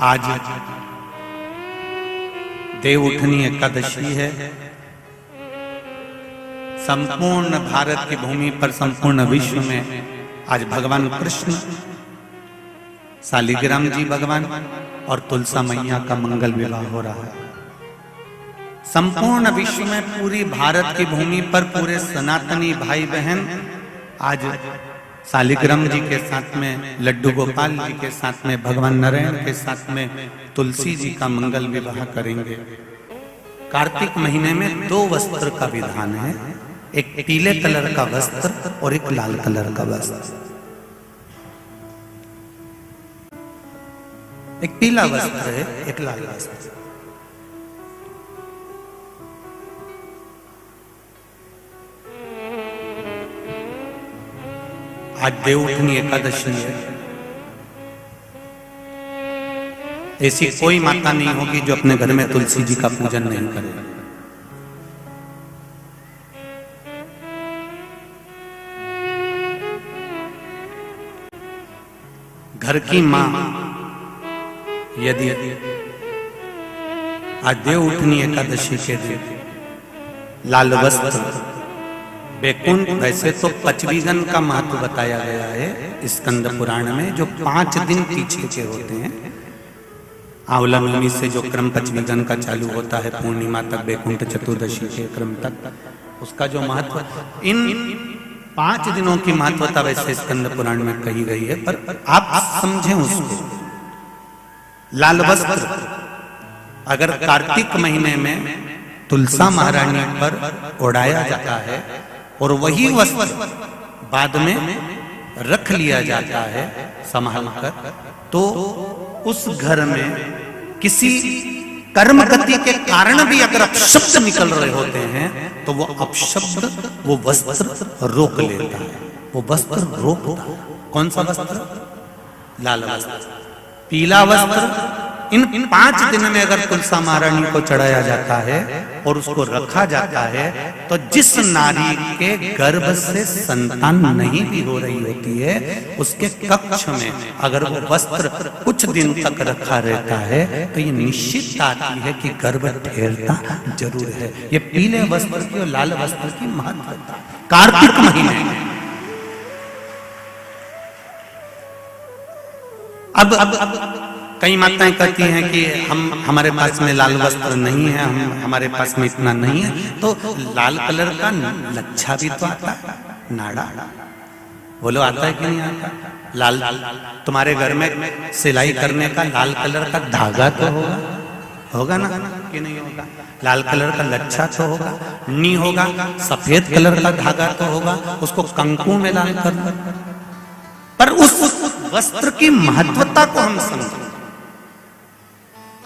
आज देवउठनी एकादशी है। संपूर्ण भारत की भूमि पर, संपूर्ण विश्व में आज भगवान कृष्ण, शालिग्राम जी भगवान और तुलसा मैया का मंगल विवाह हो रहा है। संपूर्ण विश्व में, पूरी भारत की भूमि पर पूरे सनातनी भाई बहन आज शालिग्राम जी के साथ में, लड्डू गोपाल जी के साथ में, भगवान नारायण के साथ में तुलसी जी का मंगल विवाह करेंगे। कार्तिक महीने में दो वस्त्र का विधान है, एक पीले कलर का वस्त्र और एक लाल कलर का वस्त्र। एक पीला वस्त्र है, एक लाल वस्त्र। आज देवउठनी एकादशी है। ऐसी कोई माता नहीं होगी जो अपने घर में तुलसी जी का पूजन नहीं करे। घर की मां यदि आज देवउठनी एकादशी के दिन लाल वस्त्र, बैकुंठ, वैसे तो पचवीगन का महत्व बताया गया है स्कंद पुराण में, जो 5 दिन पीछे के होते हैं। आंवला नवमी से जो क्रम पचवीगन का चालू होता है, पूर्णिमा तक, बैकुंठ चतुर्दशी के क्रम तक, उसका जो महत्व, इन 5 दिनों की महत्वता वैसे स्कंद पुराण में कही गई है, पर आप समझें उसको। लाल वस्त्र अगर कार्तिक महीने में तुलसा महारानी पर ओढ़ाया जाता है और वही वस्त्र बाद में रख लिया जाता है संभाल कर, तो उस घर में किसी कर्म गति के कारण भी अगर अपशब्द निकल रहे होते हैं तो वो अपशब्द वो वस्त्र रोक लेता है, वो वस्त्र रोकता है। कौन सा वस्त्र? लाल वस्त्र, पीला वस्त्र। इन 5 दिन में अगर तुलसा महारानी को चढ़ाया जाता है और उसको रखा जाता है, तो जिस नारी के गर्भ से संतान नहीं भी हो रही होती है, उसके कक्ष में अगर वो वस्त्र कुछ दिन तक रखा रहता है तो ये निश्चित आती है कि गर्भ ठहरता जरूर है। ये पीले वस्त्र की और लाल वस्त्र की महत्वता कार्तिक महीने में। अब कई माताएं कहती हैं कि हमारे पास में लाल वस्त्र नहीं है, हमारे पास में इतना नहीं है, तो लाल कलर का लच्छा भी तो आता है, नाड़ा। बोलो आता है कि नहीं आता? लाल, तुम्हारे घर में सिलाई करने का लाल कलर का धागा तो होगा ना कि नहीं होगा? लाल कलर का लच्छा तो होगा, नहीं होगा सफेद कलर का धागा तो होगा, उसको कंकु में लाल कर। पर उस वस्त्र की महत्वता को हम समझें।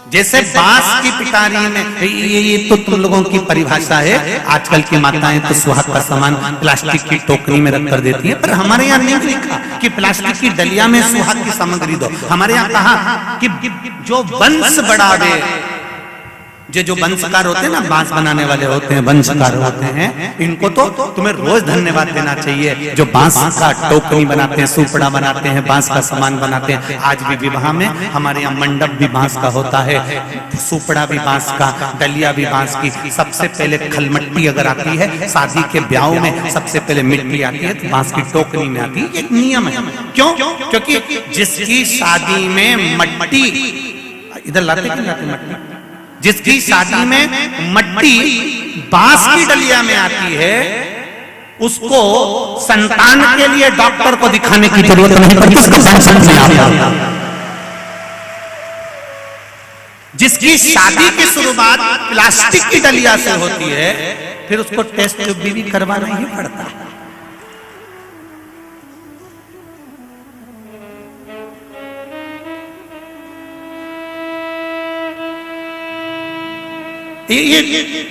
जैसे बांस की पिटारी में, ये तो तुम लोगों की परिभाषा है, आजकल की माताएं तो सुहाग का सामान प्लास्टिक की टोकरी में रख कर देती है, पर हमारे यहाँ नहीं लिखा कि प्लास्टिक की डलिया में सुहाग की सामग्री दो। हमारे यहाँ कहा कि जो वंश बढ़ावे, जो वंशकार होते हैं ना, बांस बनाने वाले होते हैं, वंशकार होते हैं, इनको तो तुम्हें रोज धन्यवाद देना चाहिए, जो बांस का टोकरी बनाते हैं, सुपड़ा बनाते हैं, बांस का सामान बनाते हैं। आज भी विवाह में हमारे यहाँ मंडप भी बांस का होता है, सुपड़ा भी बांस का, डलिया भी बांस की। सबसे पहले खलमट्टी अगर आती है, शादी के ब्याह में सबसे पहले मिट्टी आती है तो बांस की टोकरी में आती है। एक नियम है। क्यों? क्योंकि जिसकी शादी में मट्टी, इधर लाते मट्टी, जिसकी शादी में मट्टी बांस की डलिया में आती है, उसको संतान के लिए डॉक्टर को दिखाने की जरूरत नहीं पड़ती। जिसकी शादी की शुरुआत प्लास्टिक की डलिया से होती है, फिर उसको टेस्ट भी करवाना ही पड़ता है। ये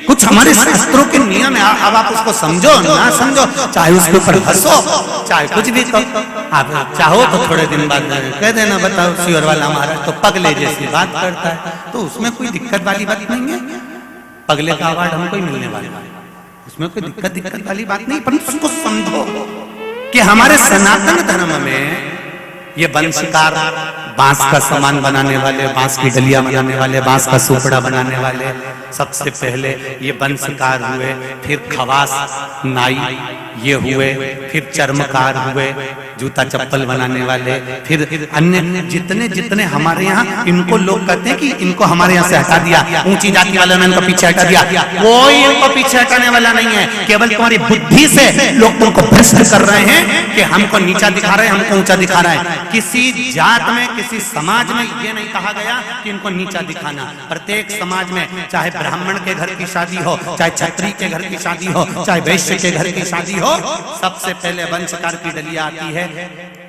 कुछ हमारे शास्त्रों के नियम है। अब आप उसको समझो ना समझो, चाहे उसके ऊपर हंसो, चाहे कुछ भी कहो, आप चाहो तो थोड़े दिन बाद कह देना, बताओ शिवर वाला महाराज तो पगले जैसी बात करता है, तो उसमें कोई दिक्कत वाली बात नहीं है। पगले का अवार्ड हमको ही मिलने वाला है, उसमें कोई दिक्कत वाली बात नहीं। पर उसको समझो कि हमारे सनातन धर्म में ये वंशकार बांस का सामान बनाने वाले, बांस की डलिया बनाने वाले, बांस का सुपड़ा बनाने वाले सबसे पहले ये वंशकार हुए। फिर खवास नाई ये हुए, फिर चर्मकार हुए, जूता चप्पल बनाने वाले, फिर अन्य जितने जितने हमारे यहाँ, इनको लोग कहते हैं कि इनको हमारे यहाँ से हटा दिया, ऊंची जाति वालों ने इनको पीछे हटा दिया। कोई इनको पीछे हटाने वाला नहीं है, केवल तुम्हारी बुद्धि से लोग तुमको भ्रष्ट कर रहे हैं कि हमको नीचा दिखा रहे हैं, हमको ऊंचा दिखा रहा है। किसी जात में, किसी समाज में ये नहीं कहा गया कि इनको नीचा दिखाना। प्रत्येक समाज में, चाहे ब्राह्मण के घर की शादी हो, चाहे क्षत्रिय के घर की शादी हो, चाहे वैश्य के घर की शादी हो, सबसे पहले वंशकार की डलिया आती है,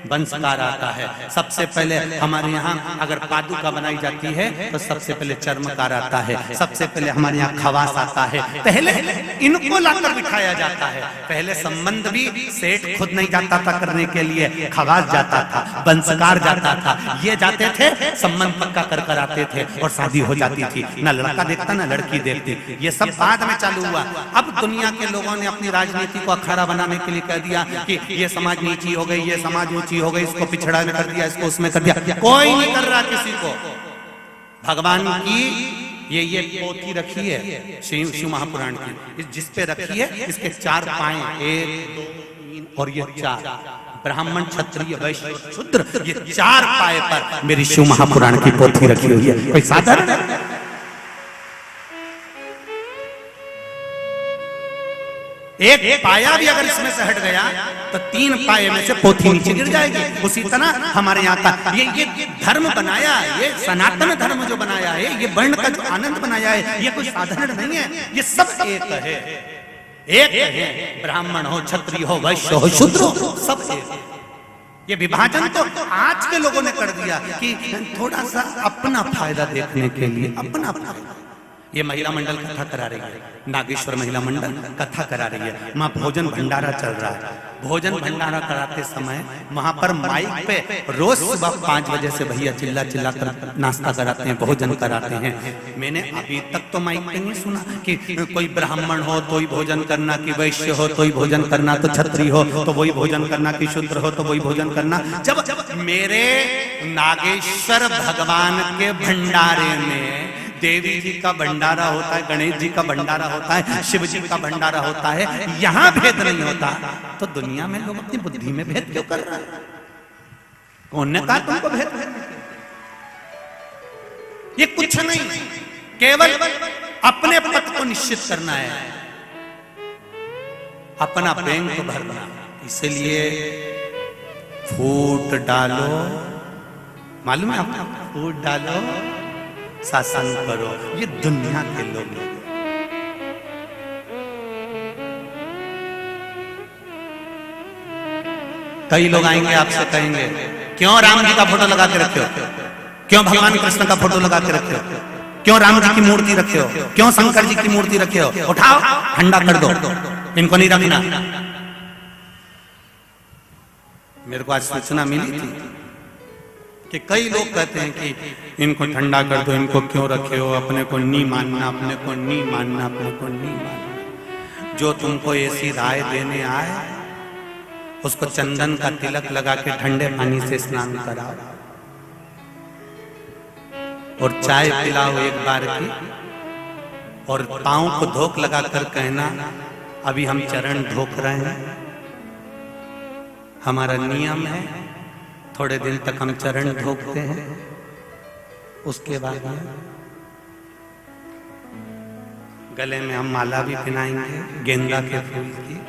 वंशकार आता है। सबसे पहले हमारे यहाँ अगर पादुका बनाई जाती है तो सबसे पहले चर्मकार आता है, सबसे पहले हमारे यहाँ खवास आता है। पहले इनको लाकर बिठाया जाता है। पहले संबंध भी सेठ खुद नहीं जाता था करने के लिए, खवास जाता था, वंशकार जाता था, ये जाते थे, संबंध पक्का कर कर आते थे और शादी हो जाती थी। ना लड़का देखता ना लड़की देखती। ये सब बाद में चालू हुआ। अब दुनिया के लोगों ने अपनी राजनीति को अखाड़ा बनाने के लिए कह दिया कि ये समाज नीची हो गई, ये समाज ऊंची हो गई, इसको पिछड़ा में कर दिया, इसको उसमें कर दिया। कोई नहीं कर रहा किसी को। भगवान की ये पोथी रखी है शिव महापुराण की, जिस पे रखी है, इसके 4 पाए, 1 2 3 और ये 4, ब्राह्मण क्षत्रिय वैश्य शूद्र, ये 4 पाए पर मेरी शिव महापुराण की पोथी रखी हुई है। कोई साधारण है? एक पाया भी अगर इसमें से हट गया तो 3 पाए में से पोथी नीचे गिर जाएगी। उसी तरह हमारे यहाँ का ये धर्म बनाया, ये सनातन धर्म जो बनाया है, ये वर्ण का जो आनंद बनाया है, ये कोई साधारण नहीं है। ये सब एक है, एक है। ब्राह्मण हो, क्षत्रिय हो, वैश्य हो, शूद्र हो, सब एक। ये विभाजन तो आज के लोगों ने कर दिया कि थोड़ा सा अपना फायदा देखने के लिए, अपना फायदा। ये महिला मंडल कथा करा रही है, नागेश्वर महिला मंडल कथा करा रही है। वहाँ भोजन भंडारा चल रहा है। भोजन भंडारा कराते समय वहां पर माइक पे रोज सुबह 5 बजे से भैया चिल्ला चिल्ला कर नाश्ता कराते हैं, भोजन कराते हैं। मैंने अभी तक तो माइक पे नहीं सुना कि कोई ब्राह्मण हो तो ही भोजन करना, कि वैश्य हो तो ही भोजन करना, तो क्षत्रिय हो तो वही भोजन करना, कि शूद्र हो तो वही भोजन करना। जब मेरे नागेश्वर भगवान के भंडारे में देवी जी का भंडारा होता है, गणेश जी का भंडारा होता है, शिव जी का भंडारा होता है, यहाँ भेद नहीं होता, तो दुनिया में लोग अपनी बुद्धि में भेद क्यों कर रहे हैं? कौन ने कहा तुमको भेद? ये कुछ नहीं, केवल अपने पद को निश्चित करना है, अपना बैंक भरना। इसलिए फूट डालो, मालूम है आपको, फूट डालो, शासन करो। ये दुनिया के लोग हैं। कई लोग आएंगे आपसे कहेंगे, क्यों राम जी का फोटो लगा के रखे हो, क्यों भगवान कृष्ण का फोटो लगा के रखे हो, क्यों राम जी की मूर्ति रखे हो, क्यों शंकर जी की मूर्ति रखे हो, उठाओ ठंडा कर दो, इनको नहीं रखना। मेरे को आज सूचना मिली थी कि कई लोग कहते हैं कि इनको ठंडा कर दो, इनको क्यों रखे हो, अपने को नहीं मानना, अपने को नहीं मानना, अपने को नहीं मानना। जो तुमको ऐसी राय देने आए उसको चंदन का तिलक लगा के ठंडे पानी से स्नान कराओ और चाय पिलाओ एक बार की, और पांव को धोक लगा कर कहना अभी हम चरण धोक रहे हैं, हमारा नियम है, थोड़े दिन तक हम चरण धोकते हैं, उसके बाद में गले में हम माला भी पहनाएंगे गेंदा के फूल की,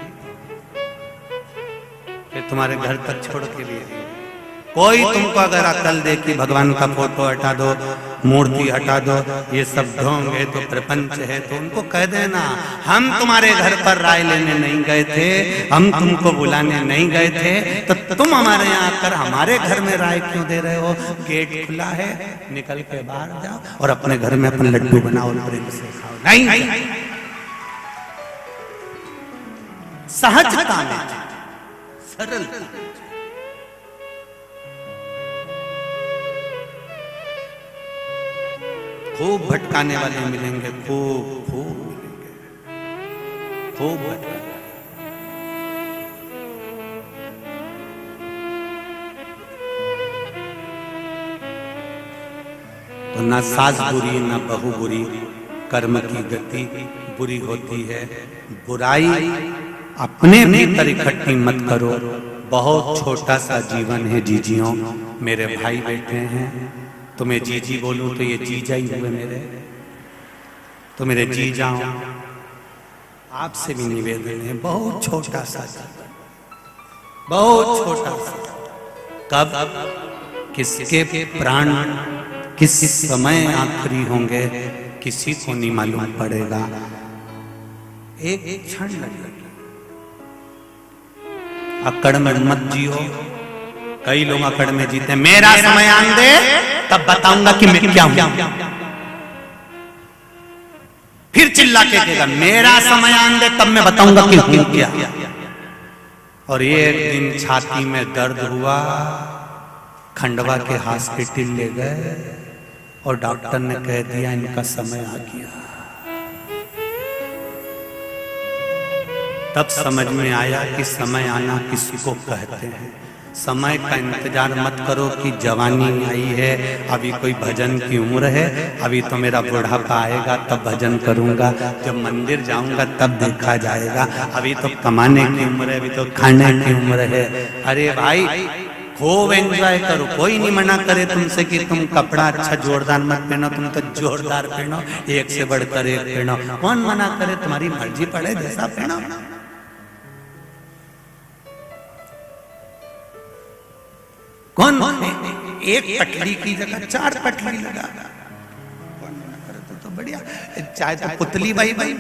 फिर तुम्हारे घर तक छोड़ के लिए। कोई तुमको अगर अकल दे कि भगवान का फोटो हटा दो, मूर्ति हटा दो, ये सब ढोंग है, तो प्रपंच है, तो उनको कह देना हम तुम्हारे घर पर राय लेने नहीं गए थे, हम तुमको बुलाने नहीं गए थे, तो तुम हमारे यहाँ आकर हमारे घर में राय क्यों दे रहे हो? गेट खुला है, निकल के बाहर जाओ और अपने घर में अपने लड्डू बनाओ, प्रेम से खाओ। नहीं, सहजता में, सरल। खूब भटकाने वाले मिलेंगे, खूब खूब मिलेंगे, खूब भटकाने। तो ना सास बुरी ना बहू बुरी, कर्म की गति बुरी होती है। बुराई अपने भीतर इकट्ठी मत करो। बहुत छोटा सा जीवन है जीजियों, मेरे भाई बैठे हैं, तुम्हें जीजी बोलूं तो ये जीजा ही हुए मेरे, तो मेरे जी जाओ। आपसे भी निवेदन है, बहुत छोटा सा जीवन, बहुत छोटा सा। कब किसके प्राण किस समय आखिरी होंगे किसी को नहीं मालूम पड़ेगा। एक क्षण लगेगा। अकड़ में मत जियो। कई लोग अकड़ में जीते, मेरा समय आन दे तब बताऊंगा कि मैं क्या हूं। फिर चिल्ला के कहेगा मेरा समय आन दे तब मैं बताऊंगा कि हूं क्या। और एक दिन छाती में दर्द हुआ, खंडवा के हॉस्पिटल ले गए और डॉक्टर ने कह दिया इनका समय आ गया। तब समझ में आया कि समय आना किसको कहते हैं। समय का इंतजार मत करो कि जवानी आई है, अभी कोई भजन की उम्र है, अभी तो मेरा बुढ़ापा आएगा तब भजन करूंगा, जब मंदिर जाऊंगा तब देखा जाएगा, अभी तो कमाने की उम्र है, अभी तो खाने की उम्र है। अरे भाई खूब एंजॉय करो, कोई नहीं मना करे तुमसे कि तुम कपड़ा अच्छा जोरदार मत पहनो, तुम तो जोरदार पहनो, एक से बढ़कर एक पहनो। कौन मना करे, तुम्हारी मर्जी पड़े जैसा पहनो। कौन एक पटली की जगह 4 पटली लगा, कौन मना करे तो बढ़िया। चाहे तो पुतली भाई भाई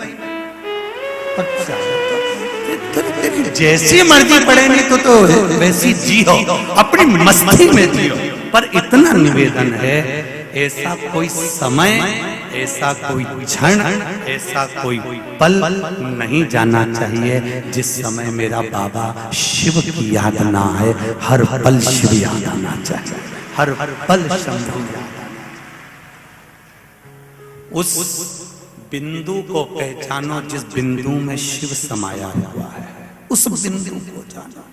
तेरी जैसी मर्जी पड़े नहीं तो वैसी जियो, अपनी मस्ती में जियो। पर इतना निवेदन है, ऐसा कोई समय, ऐसा कोई क्षण, ऐसा कोई पल नहीं जाना चाहिए जिस समय मेरा बाबा शिव की याद ना आए। हर पल शिव याद आना चाहिए, हर पल शंभु याद आना। उस बिंदु को पहचानो जिस बिंदु में शिव समाया हुआ है, उस बिंदु को जानो।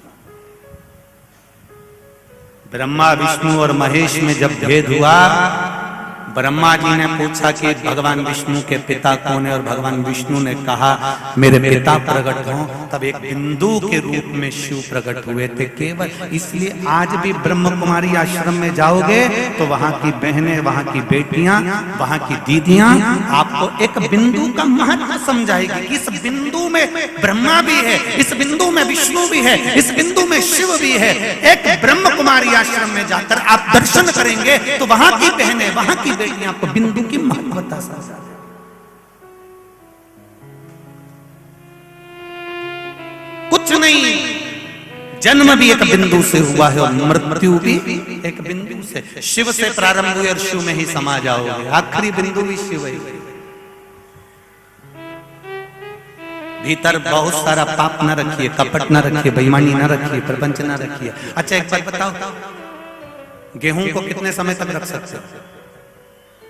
ब्रह्मा विष्णु और महेश में जब भेद हुआ, ब्रह्मा जी ने पूछा कि भगवान विष्णु के पिता कौन है, और भगवान विष्णु ने कहा मेरे पिता प्रकट हों। तब एक बिंदु के रूप में शिव प्रकट हुए थे केवल। इसलिए आज भी ब्रह्म कुमारी आश्रम में जाओगे तो वहां की बहनें, वहां की बेटियां, वहां की दीदियां आपको एक बिंदु का महत्व समझाएगी कि इस बिंदु में ब्रह्मा भी है, इस बिंदु में विष्णु भी है, इस बिंदु में शिव भी है। एक ब्रह्म कुमारी आश्रम में जाकर आप दर्शन करेंगे तो वहां की बहनें, वहां की बेटियां आपको बिंदु की महत्वता समझा। कुछ नहीं, जन्म भी एक बिंदु से हुआ है और मृत्यु भी एक बिंदु से। शिव से प्रारंभ हुए और शिव में ही समा जाओगे, आखिरी बिंदु भी शिव है। भीतर बहुत सारा पाप न रखिए, कपट न रखिए, बेईमानी न रखिए, प्रपंच न रखिए। अच्छा एक बात बताओ, गेहूं को कितने समय तक रख सकते हो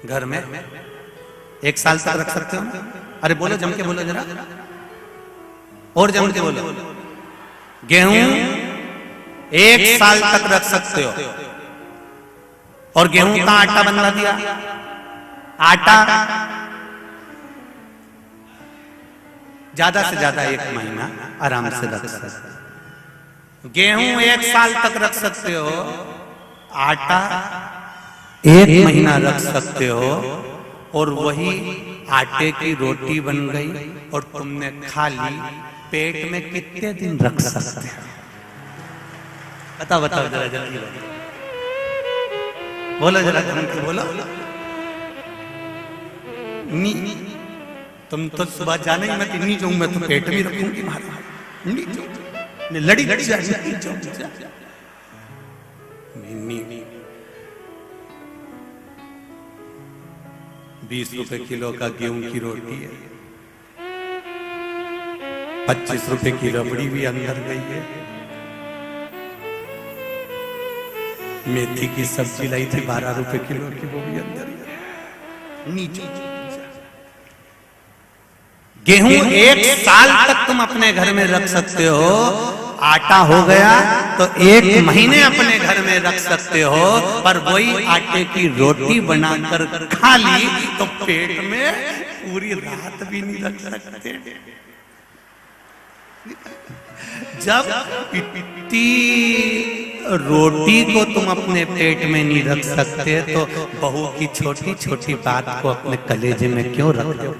घर में? 1 साल तक रख सकते हो? अरे बोलो, जम के बोलो जरा, और जम के बोलो। गेहूं 1 साल तक रख सकते हो। और गेहूं का आटा बनवा दिया, आटा ज्यादा से ज्यादा 1 महीना आराम से रख सकते हो। गेहूं 1 साल तक रख सकते हो, आटा 1 महीना रख सकते हो। और वही आटे की रोटी बन गई और तुमने खा ली, पेट में कितने दिन रख सकते हो? बताओ बताओ जरा जल्दी बोलो, जरा जल्दी बोलो। नी तुम तो सुबह जाने ही मत, नहीं जाऊं मैं तो पेट में रखूंगी, लड़ी लड़ी जाए। 20 रुपए किलो का गेहूं की रोटी है, 25 रुपए की रबड़ी भी अंदर गई है, मेथी की सब्जी लाई थी 12 रुपए किलो की, वो भी अंदर है। नीचे गेहूं 1 साल तक तुम अपने घर में रख सकते हो। आटा हो गया तो 1 महीने अपने घर में रख सकते हो, पर वही आटे की रोटी बनाकर खा ली तो पेट में पूरी रात भी नहीं रख सकते। जब इतनी रोटी को तुम अपने पेट में नहीं रख सकते तो बहू की छोटी छोटी बात को अपने कलेजे में क्यों रख दो?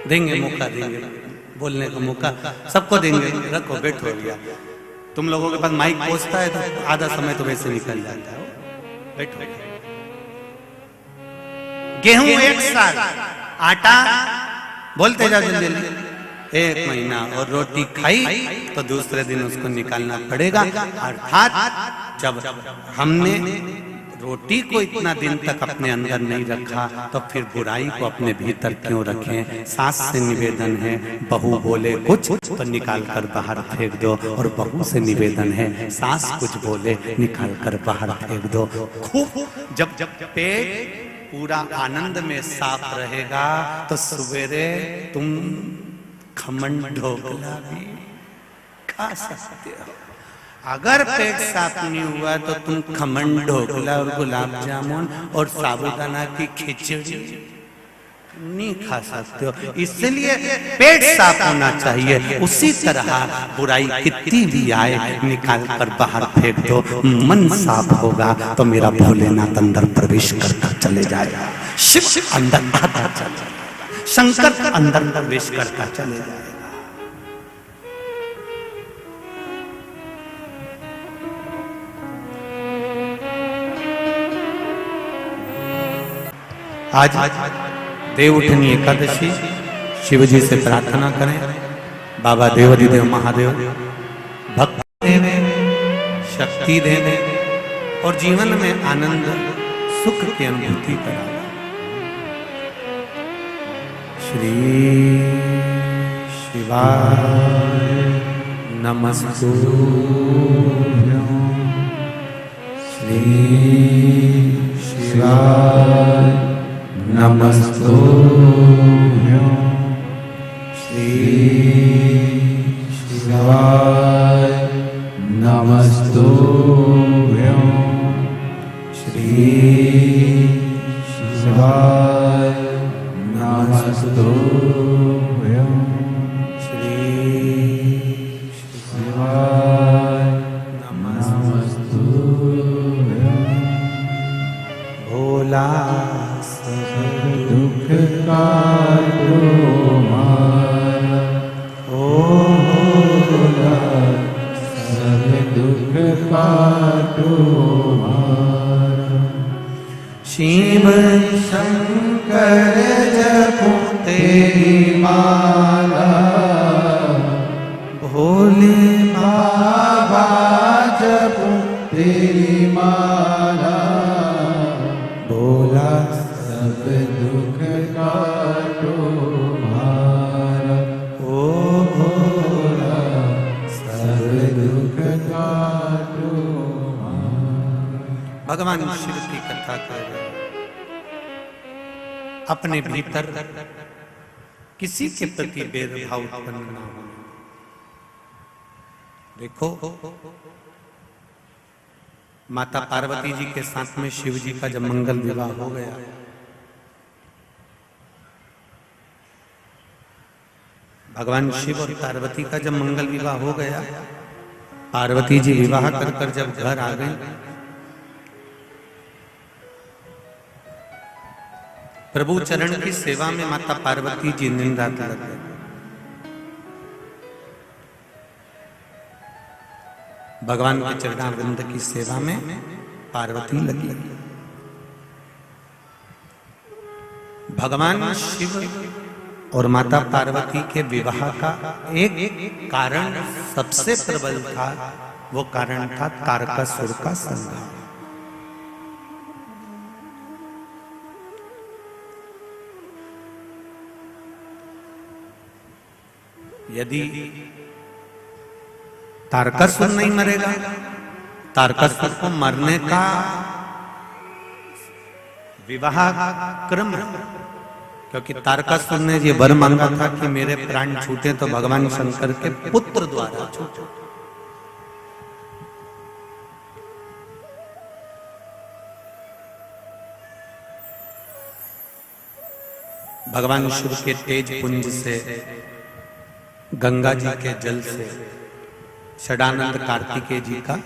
देंगे मौका, देंगे बोलने का मौका सबको देंगे। रखो, बैठो भैया। तुम लोगों के पास माइक पहुंचता है तो आधा समय तो वैसे निकल जाता है। बैठो। गेहूं 1 साल, आटा बोलते जाओ जल्दी जल्दी 1 महीना, और रोटी खाई तो दूसरे दिन उसको निकालना पड़ेगा। अर्थात जब हमने रोटी को इतना दिन तक अपने अंदर नहीं रखा तो फिर बुराई को अपने भीतर क्यों रखें? सास से निवेदन है, बहू बोले कुछ तो निकाल कर बाहर फेंक दो, और बहू से निवेदन है, सास कुछ बोले निकाल कर बाहर फेंक दो। खूब जब पेट पूरा आनंद में साफ रहेगा तो सवेरे तुम खमन ढोकला भी खा सकते हो। अगर पेट साफ नहीं हुआ तो तुम खमन ढोकला और गुलाब जामुन और साबूदाना की खिचड़ी नहीं खा सकते हो। इसलिए पेट साफ होना चाहिए। उसी तरह बुराई कितनी भी आए निकाल कर बाहर फेंक दो। मन साफ होगा तो मेरा भोलेनाथ अंदर प्रवेश करता चले जाएगा, शिव अंदर आता चले जाएगा, शंकर अंदर प्रवेश करता चले जाएगा। आज देवउठनी एकादशी, शिवजी से प्रार्थना करें, बाबा देवाधिदेव महादेव भक्ति देवे, शक्ति देवे और जीवन में आनंद सुख की अनुभूति करावे। श्री शिवाय नमस्तुभ्यं, श्री शिवाय नमस्तुभ्यं, श्री शिवाय नमस्तुभ्यं, श्री शिवाय नमस्तुभ्यं, श्री शिवाय नमस्तुभ्यं। भोला दुख काटो मारा, ओ भोला सब दुख काटो मारा। शिव शंकर जपो तेरी माला, भोले बाबा जपो तेरी माला। भोला सब दुख काटो मारा, ओ भोला सब दुख काटो मारा। भगवान शिव की कथा कर रहे हैं। अपने भीतर किसी के प्रति भेदभाव उत्पन्न न हो। देखो, माता पार्वती जी के साथ में शिव जी का जब मंगल विवाह हो गया, भगवान शिव और पार्वती का जब मंगल विवाह हो गया, पार्वती जी विवाह कर कर जब घर आ गए, प्रभु चरण की सेवा में माता पार्वती जी दिन रात लग गए। भगवान के चरणारविंद की सेवा में पार्वती लगी। भगवान शिव और माता पार्वती के विवाह का एक कारण सबसे प्रबल था, वो कारण था तारकासुर का संहार। यदि तारकासुर नहीं मरेगा, तारकासुर को मरने का विवाह क्रम क्योंकि तारकासुर ने ये वर मांगा था कि मेरे प्राण छूटे तो भगवान शंकर के पुत्र द्वारा छूटे। भगवान शिव के तेज पुंज से, गंगा जी के जल से षडानंद कार्तिकेय जी का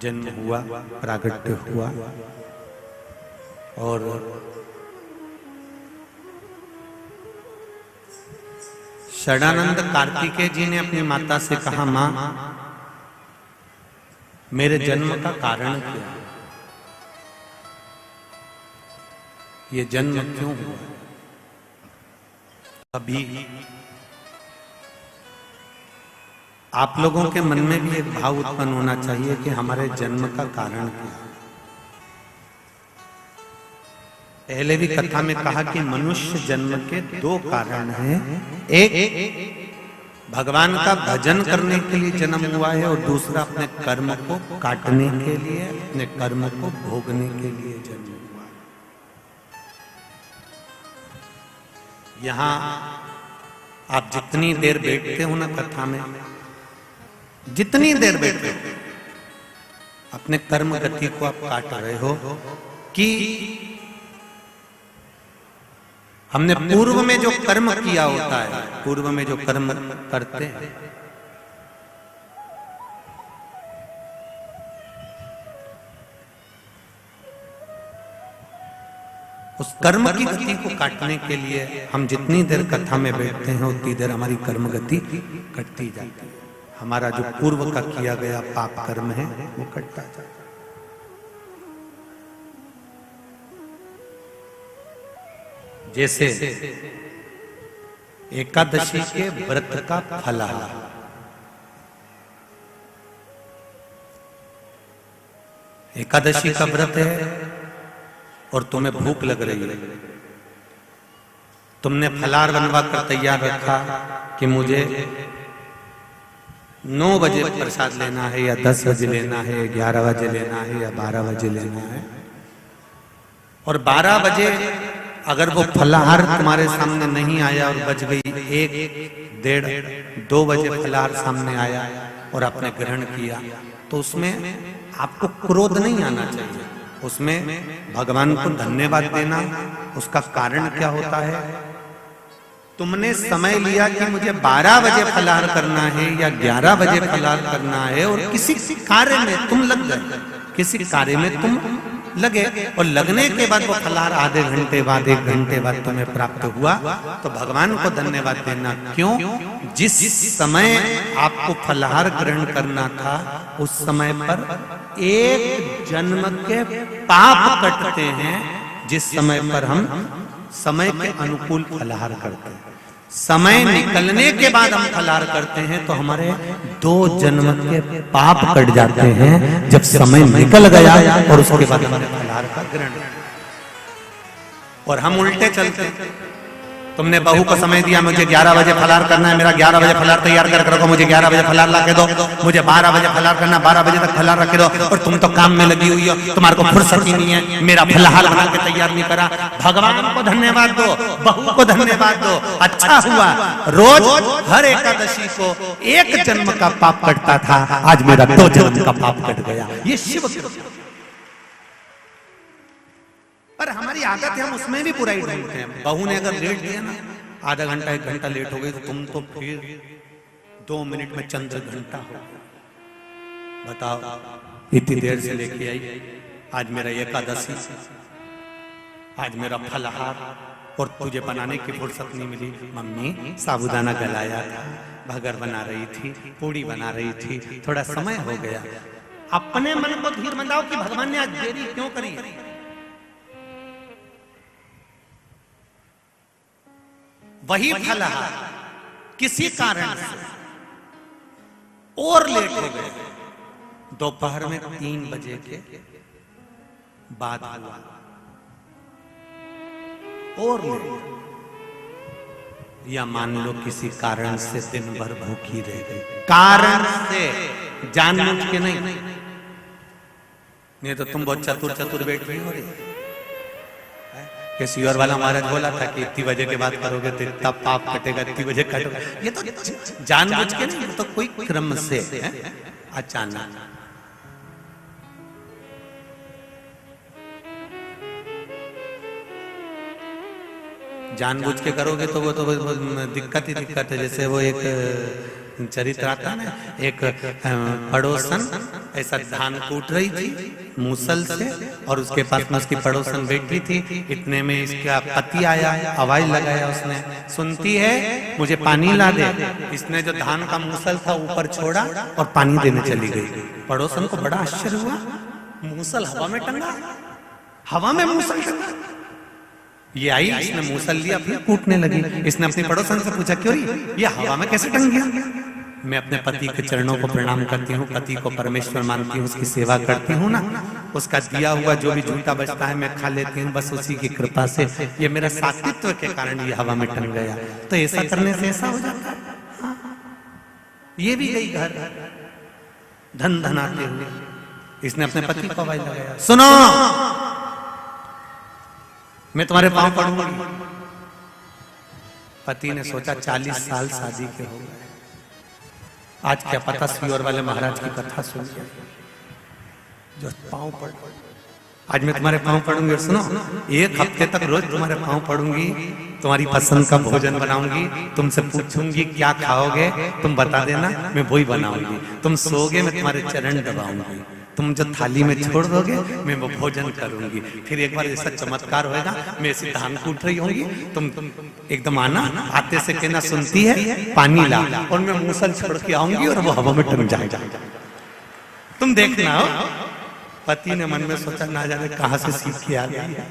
जन्म हुआ, प्रागट्य हुआ। और षडानंद कार्तिकेय जी ने अपनी माता से कहा, मां मेरे जन्म का कारण क्या है, ये जन्म क्यों हुआ। अभी आप लोगों के मन में भी एक भाव उत्पन्न होना चाहिए कि हमारे जन्म का कारण क्या है। पहले भी कथा में कहा कि मनुष्य जन्म के दो कारण हैं। एक भगवान का भजन करने के लिए जन्म हुआ है, और दूसरा अपने कर्म को काटने के लिए, अपने कर्म को भोगने के लिए जन्म हुआ है। यहां आप जितनी देर बैठते हो ना कथा में, जितनी देर बैठते हो, अपने कर्म गति को आप काट रहे हो कि हमने पूर्व में जो कर्म किया होता है, पूर्व में जो कर्म करते हैं, उस कर्म की गति को काटने के लिए हम जितनी देर कथा में बैठते हैं उतनी देर हमारी कर्म गति कटती जाती है। हमारा जो पूर्व का किया गया पाप कर्म है वो कटता जाता है। जैसे एकादशी के व्रत का फलाहार, एकादशी का व्रत है और तुम्हें भूख लग रही है, तुमने फलाहार बनवा कर तैयार रखा कि मुझे 9 बजे प्रसाद लेना है, या 10 बजे लेना है, 11 बजे लेना है, या 12 बजे लेना है। और 12 बजे अगर वो फलाहार तुम्हारे सामने नहीं आया और बज गई 1, 1:30, 2 बजे फलाहार सामने आया और आपने ग्रहण किया, तो उसमें आपको क्रोध नहीं आना चाहिए। उसमें भगवान को धन्यवाद देना, उसका कारण क्या होता है, तुमने समय लिया कि मुझे 12 बजे फलाहार करना है या 11 बजे फलाहार करना है, और किसी कार्य में तुम लग गए, किसी कार्य में तुम लगे, और लगने के बाद वो फलाहार आधे घंटे बाद, 1 घंटे बाद तुम्हें प्राप्त हुआ, तो भगवान को धन्यवाद देना। क्यों? जिस समय आपको फलाहार ग्रहण करना था उस समय पर 1 जन्म के पाप कटते हैं। जिस समय पर हम समय के अनुकूल फलाहार करते हैं, समय निकलने के बाद हम फलाहार करते हैं, तो हमारे 2 जन्म के पाप कट जाते हैं। जब समय निकल गया और उसके बाद हमने फलाहार का ग्रहण, और हम उल्टे चलते हैं। तुमने बहू को समय दिया, मुझे 11 बजे फलाहार करना है, मेरा 11 बजे फलाहार तैयार कर रखो, मुझे 11 बजे फलाहार ला के दो, मुझे 12 बजे फलाहार करना, 12 बजे तक फलाहार रख दो, और तुम तो काम में लगी हुई हो, तुम्हारे को फुर्सत ही नहीं है, मेरा फलाहार बना के तैयार नहीं करा। भगवान को धन्यवाद दो, बहू को धन्यवाद दो, अच्छा हुआ। रोज हर एकादशी को 1 जन्म का पाप कटता था, आज मेरा 2 जन्म का पाप कट गया। ये शिव कृपा। पर हमारी आदत है, हम उसमें भी बुराई ढूंढते हैं। बहू ने अगर लेट दिया ना, आधा घंटा 1 घंटा लेट हो गई, तो तुम तो फिर 2 मिनट में चंद्र घंटा हो। बताओ, इतनी देर से लेके आई, आज मेरा एकादशी, आज मेरा फलाहार, और तुझे बनाने की फुर्सत नहीं मिली। मम्मी साबूदाना गलाया था, भगर बना रही थी, पूड़ी बना रही थी, थोड़ा समय हो गया। अपने मन को धीर मंदाओ कि भगवान ने आज देरी क्यों करी। वही फलाहार किसी कारण से और लेट हो गए, दोपहर में 3 बजे के बाद हुआ, और लेट, या मान लो किसी कारण से दिन भर भूखी रह गई, कारण से, जानबूझ के नहीं तो तुम बहुत चतुर बैठी हो रही। किसी और वाला महाराज बोला था कि इतनी बजे के बाद करोगे तो इतना पाप कटेगा, इतनी बजे कटोगे। ये तो जानबूझ के नहीं, तो कोई क्रम से है, अचानक। जानबूझ के करोगे तो वो तो दिक्कत ही दिक्कत है। जैसे वो एक चरित्र आता ना, एक पड़ोसन ऐसा धान कूट रही थी मूसल से, और उसके पास में उसकी पड़ोसन बैठी थी। इतने में इसका पति आया, आवाज लगाया उसने, सुनती है मुझे पानी ला दे। इसने जो धान का मूसल था ऊपर छोड़ा और पानी देने चली गई। पड़ोसन को बड़ा आश्चर्य हुआ, मूसल हवा में टंगा, हवा में मूसल टंगा। ये आई, इसने मूसल लिया, फिर कूटने लगी। इसने अपनी पड़ोसन से पूछा, क्यों ये हवा में कैसे टंग गया? मैं अपने पति के चरणों को प्रणाम करती हूँ, पति को परमेश्वर मानती हूँ, उसकी सेवा करती हूँ ना, उसका दिया हुआ जो भी झूठा बचता है मैं खा लेती हूँ, बस उसी की कृपा से ये मेरा सात्वित्व के कारण ये हवा में टंग गया। तो ऐसा करने से ऐसा हो जाता है। ये भी गई घर धन धनाते हुए। इसने अपने पति को आवाज लगाया, सुनो मैं तुम्हारे पांव पड़ूंगी। पति ने सोचा 40 साल शादी के हो गए, आज क्या पता सीहोर वाले महाराज की कथा सुन के जो पांव पड़, आज मैं तुम्हारे पांव पड़ूंगी। और सुनो, 1 हफ्ते तक रोज तुम्हारे पांव पड़ूंगी, तुम्हारी पसंद का भोजन बनाऊंगी, तुमसे पूछूंगी क्या खाओगे, तुम बता देना, मैं वही बनाऊंगी। तुम सोओगे मैं तुम्हारे चरण दबाऊंगी, तुम जो थाली में छोड़ दोगे मैं वो भोजन करूंगी। फिर एक बार ऐसा चमत्कार होएगा, मैं ऐसी धान कूट रही होंगी, तुम एकदम आना, आते से कहना सुनती है पानी ला, और मैं मूसल छोड़ के आऊंगी और वो हवा में टंग जाएगा, तुम देखना। पति ने मन में सोचा, ना जाने कहां से सीख के आ गई है।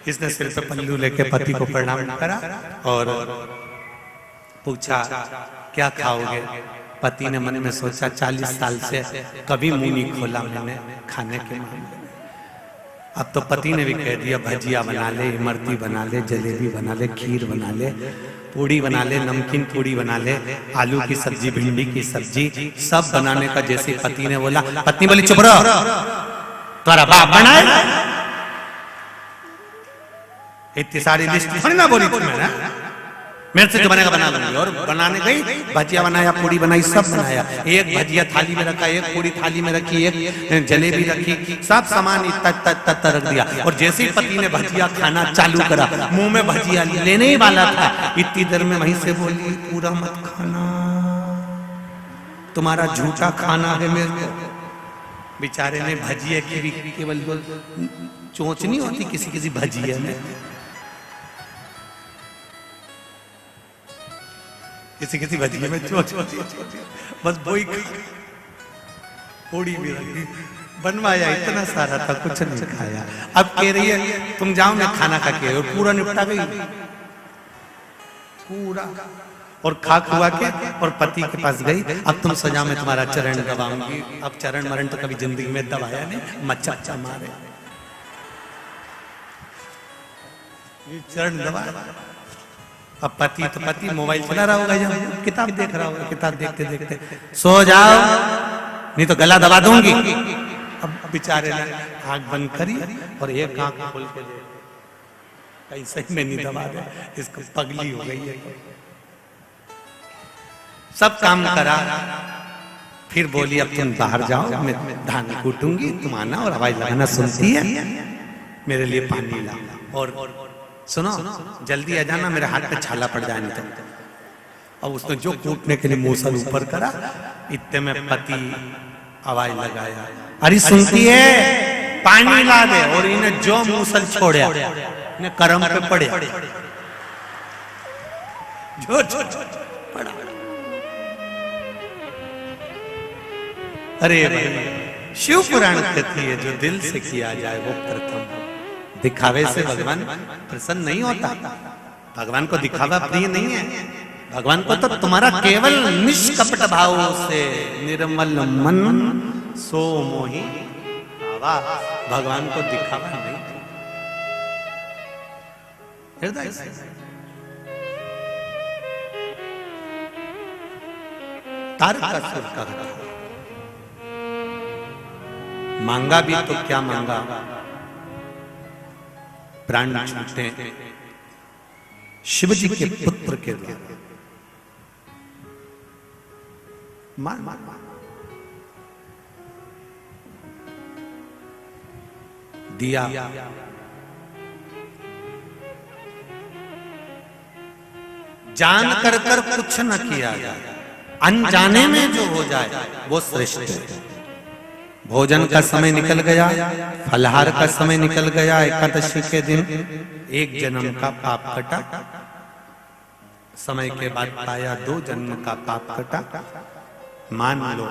इसने सिर पे पल्लू लेके पति को प्रणाम करा और पूछा क्या खाओगे। पति ने मन में सोचा 40 साल से कभी मुंह नहीं खोला मैंने खाने के मामले में। अब तो पति ने भी कह दिया भजिया बना ले, इमरती बना ले, जलेबी बना ले, खीर बना ले, पूड़ी बना ले, नमकीन पूड़ी बना ले, आलू की सब्जी, भिंडी की सब्जी, सब बनाने का जैसे पति ने बोला। पत्नी बोली चुप रहो, तुम्हारा बाप बनाए। इतनी सारी लिस्ट थोड़ी ना बोली तुम्हें, मेरे से जो बनेगा बना लूंगी। और बनाने गई, भजिया बनाया, पूड़ी बनाई, सब बनाया। एक भजिया थाली में रखा, एक पूड़ी थाली में रखी, एक जलेबी रखी, सब सामान इतना रख दिया। और जैसे ही पति ने भजिया खाना चालू करा, मुंह में भजिया लेने ही वाला था, इतनी देर में वहीं से बोली पूरा मत खाना, तुम्हारा झूठा खाना है मेरे को। बेचारे ने भजिया की भी केवल चोंच नहीं होती किसी किसी भजिया में, किसी किसी भजिए में चोच होती, बस वही पूड़ी भी बनवाया, इतना सारा था, कुछ नहीं खाया। अब कह रही है तुम जाओ मैं खाना खा के, और पूरा निपटा गई पूरा, और खा खुआ के और पति के पास गई। अब तुम सजा में तुम्हारा चरण दबाऊंगी। अब चरण मरण तो कभी जिंदगी में दबाया नहीं, मच्चा मारे चरण दबा। अब पति तो पति मोबाइल चला रहा होगा, जब किताब देख रहा होगा, किताब देखते देखते सो जाओ नहीं तो गला दबा दूंगी। अब बेचारे ने आंख बंद करी और एक आंख खोल के कहीं सही में नहीं दबा दे, इसको पगली हो गई है। सब काम करा, फिर बोली अब तुम बाहर जाओ, मैं धान कूटूंगी, तुम आना और आवाज लगाना, सुनती है मेरे लिए पानी ला, और सुनो जल्दी आ जाना, मेरे हाथ पे छाला पड़ जाए नहीं तो। अब उसने जो कूटने के लिए मूसल ऊपर करा, इतने में पति आवाज लगाया, अरे सुनती है पानी ला दे। और इन्हें जो मूसल छोड़ा इन्हें करम पे पड़े, जो पड़ा। अरे भाई शिव पुराण कहती है जो दिल से किया जाए वो प्रथम। दिखावे से भगवान प्रसन्न नहीं होता, भगवान को दिखावा प्रिय नहीं है। भगवान को तो तुम्हारा केवल निष्कपट भाव से निर्मल मन सो मोहि भावा, भगवान को दिखावा नहीं, हृदय से। तारकासुर का मांगा भी तो क्या मांगा, प्राण छूटे शिव जी के पुत्र के द्वारा। मान दिया जान कर कुछ न किया जाए, अनजाने में जो हो जाए वो श्रेष्ठ है। भोजन का समय निकल गया, फलहार का समय निकल गया, एकादशी के दिन एक जन्म का पाप कटा, समय के बाद पाया 2 जन्म का पाप कटा। मान लो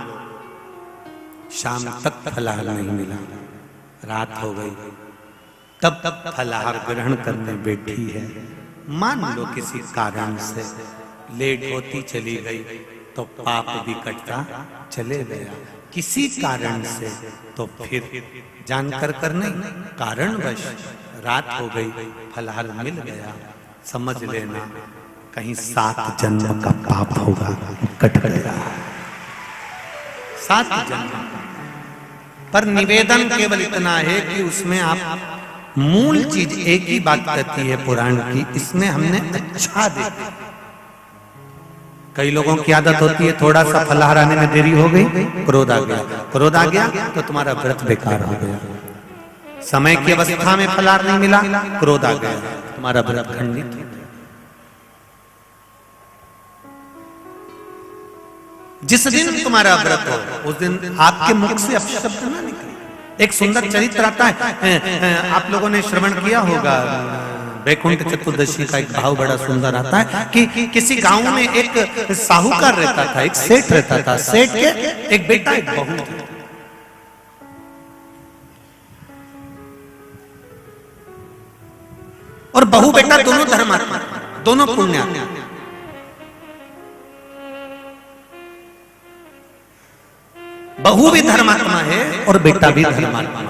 शाम तक फलहार नहीं मिला, रात हो गई, तब फलहार ग्रहण करने बैठी है। मान लो किसी कारण से लेट होती चली गई तो पाप भी कटता चले गया, किसी कारण से तो फिर जानकर कर नहीं, कारणवश रात हो गई, फलहार मिल गया, समझ लेना कहीं 7 जन्म का पाप होगा, कट गया 7 जन्म। पर निवेदन केवल इतना है कि उसमें आप मूल चीज एक ही बात कहती है पुराण की, इसमें हमने अच्छा देखा। कई लोगों की आदत होती है थोड़ा सा फलहार आने में देरी हो गई, क्रोध आ गया, क्रोध आ गया तो तुम्हारा व्रत बेकार हो गया। समय की अवस्था में फलहार नहीं मिला, क्रोध आ गया, तुम्हारा व्रत खंडित हो गया। जिस दिन तुम्हारा व्रत हो उस दिन आपके मुख से अपशब्द ना निकले। एक सुंदर चरित्र आता है, आप लोगों ने श्रवण किया होगा, वैकुंठ चतुर्दशी का एक भाव बड़ा सुंदर आता है कि किसी गांव में एक साहूकार रहता था, एक सेठ रहता था, सेठ के एक बेटा एक बहू थी। और बहू बेटा दोनों धर्मात्मा, दोनों पुण्यात्मा। बहू भी धर्मात्मा है और बेटा भी धर्मात्मा है।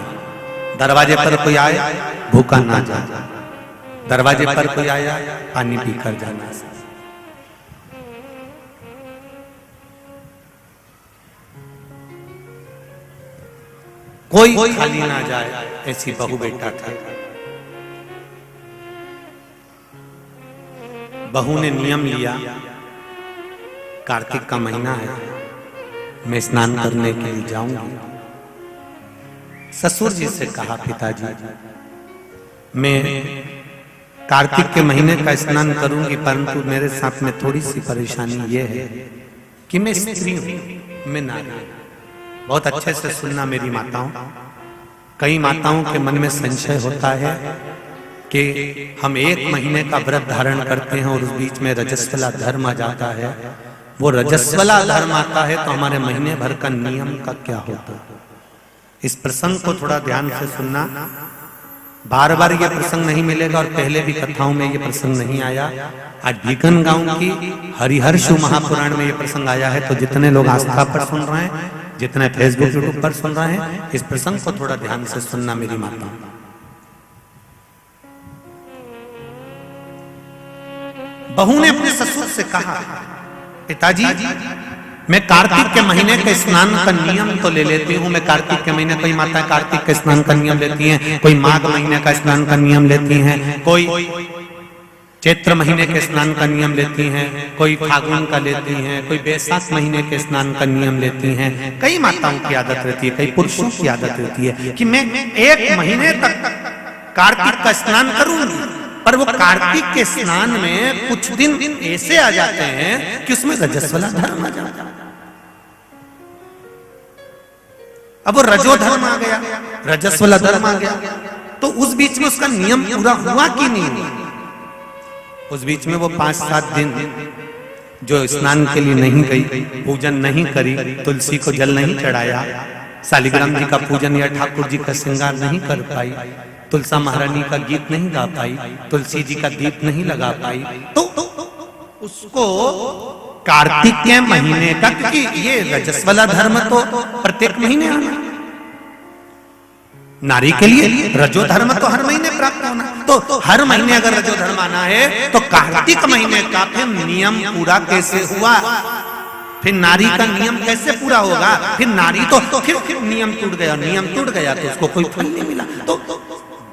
दरवाजे पर कोई आए भूखा ना जाए, दरवाजे पर कोई आया पानी पीकर जाना। कोई खाली ना जाए, ऐसी बहू बेटा था। बहू ने नियम लिया, कार्तिक का महीना है, मैं स्नान करने के लिए जाऊंगी। ससुर जी से कहा, पिताजी मैं कार्तिक के महीने का स्नान करूंगी, परंतु मेरे साथ में थोड़ी सी परेशानी ये है कि मैं स्त्री हूं, मैं नारी। बहुत अच्छे से सुनना मेरी माताओं, कई माताओं के मन में संशय होता है कि हम 1 महीने का व्रत धारण करते हैं और उस बीच में रजस्वला धर्म आ जाता है। वो रजस्वला धर्म आता है तो हमारे महीने भर का नियम का क्या होता है। इस प्रसंग को थोड़ा ध्यान से सुनना, बार बार ये प्रसंग नहीं मिलेगा और पहले भी कथाओं में ये प्रसंग नहीं आया। आज बीकन गांव की हरिहर शिव महापुराण में ये प्रसंग आया है। तो जितने लोग आस्था पर सुन रहे हैं, जितने फेसबुक यूट्यूब पर सुन रहे हैं, इस प्रसंग को थोड़ा ध्यान से सुनना मेरी माता। बहू ने अपने ससुर से कहा, पिताजी मैं कार्तिक के महीने के स्नान का नियम तो ले लेती हूँ। मैं कार्तिक के महीने, कोई माता कार्तिक के स्नान का नियम लेती हैं, कोई माघ महीने का स्नान का नियम लेती हैं, कोई चैत्र महीने के स्नान का नियम लेती हैं, कोई फागुन का लेती हैं, कोई बैसाख महीने के स्नान का नियम लेती हैं। कई माताओं की आदत रहती है, कई पुरुषों की आदत रहती है कि मैं 1 महीने तक कार्तिक का स्नान करूंगी। पर वो कार्तिक के स्नान में कुछ दिन ऐसे आ जाते हैं कि उसमें रजस्वला धर्म आ जाता है। अब वो रजो धर्म आ गया, रजस्वला धर्म आ गया, तो उस बीच में उसका नियम पूरा हुआ कि नहीं हुआ। उस बीच में वो 5-7 दिन जो स्नान के लिए नहीं गई, पूजन नहीं करी, तुलसी को जल नहीं चढ़ाया, शालिग्राम जी का पूजन या ठाकुर जी का श्रृंगार नहीं कर पाई, तुलसा महारानी का गीत नहीं गा पाई, तुलसी जी का दीप नहीं लगा पाई, तो उसको कार्तिक के महीने का, क्योंकि ये रजस्वला धर्म तो प्रत्येक महीने आना, नारी के लिए रजो धर्म तो हर महीने प्राप्त होना, तो हर महीने अगर रजो धर्म आना है तो कार्तिक महीने का फिर नियम पूरा कैसे हुआ। फिर नारी का नियम कैसे पूरा होगा। फिर नारी तो फिर नियम टूट गया, नियम टूट गया तो उसको कोई फल नहीं मिला। तो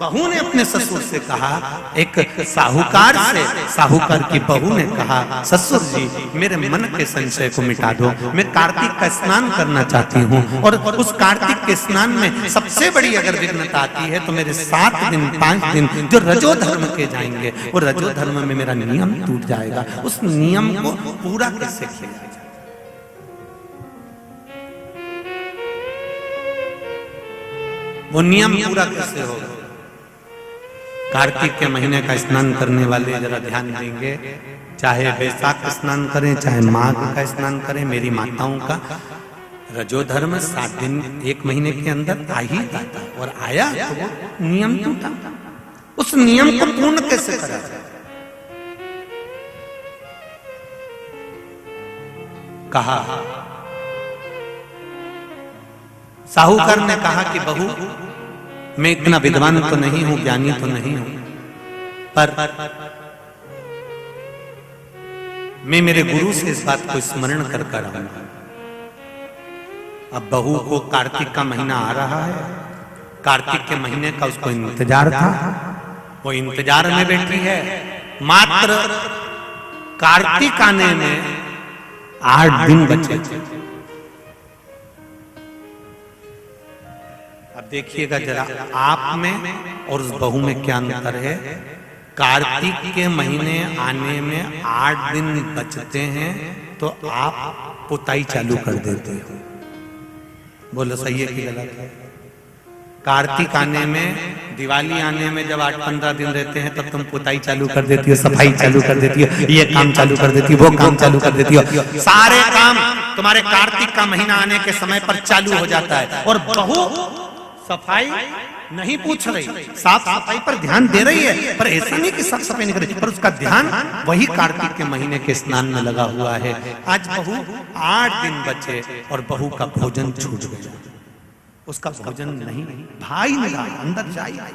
बहू ने अपने ससुर से कहा, एक साहूकार से साहूकार की बहू ने कहा, ससुर जी मेरे मन के संशय को मिटा दो, मैं कार्तिक का स्नान करना चाहती हूँ और उस कार्तिक के स्नान में सबसे बड़ी अगर विघ्नता आती है तो मेरे 7 दिन 5 दिन जो रजो धर्म के जाएंगे, वो रजो धर्म में मेरा नियम टूट जाएगा, उस नियम को पूरा कैसे किया जाए? वो नियम पूरा कैसे होगा? कार्तिक के महीने का स्नान करने वाले जरा ध्यान देंगे, चाहे वैशाख का स्नान करें चाहे माघ का स्नान करें, मेरी माताओं का रजो धर्म 7 दिन 1 महीने के अंदर आ ही जाता, और आया तो वो नियम टूटा। उस नियम को पूर्ण कैसे करा जाए? कहा, साहूकार ने कहा कि बहू मैं इतना विद्वान तो नहीं हूं, ज्ञानी तो नहीं हूं, पर मैं मेरे गुरु से इस बात को स्मरण कर कर आऊंगा। अब बहू को कार्तिक का महीना आ रहा है, कार्तिक के महीने का उसको इंतजार था, वो इंतजार में बैठी है। मात्र कार्तिक आने में 8 दिन बचे। अब देखिएगा जरा आप में और उस बहू में क्या अंतर है। कार्तिक के महीने आने में 8 दिन बचते हैं तो आप पुताई चालू कर देते हो। बोलो सही है कि गलत है? कार्तिक आने में, दिवाली आने में जब 8-15 दिन रहते हैं तब तुम पुताई चालू कर देती हो, सफाई चालू कर देती हो, ये काम चालू कर देती हो, वो काम चालू कर देती हो। सारे काम तुम्हारे कार्तिक का महीना आने के समय पर चालू हो जाता है। और बहू सफाई नहीं पूछ रही, साफ सफाई पर ध्यान दे रही है, पर ऐसा नहीं कि साफ सफाई नहीं कर रही, पर उसका ध्यान वही कार्तिक के महीने के स्नान में लगा हुआ है। आज बहू 8 दिन बचे और बहू का भोजन छूट गया, उसका भोजन नहीं, भाई ने कहा अंदर जाइए।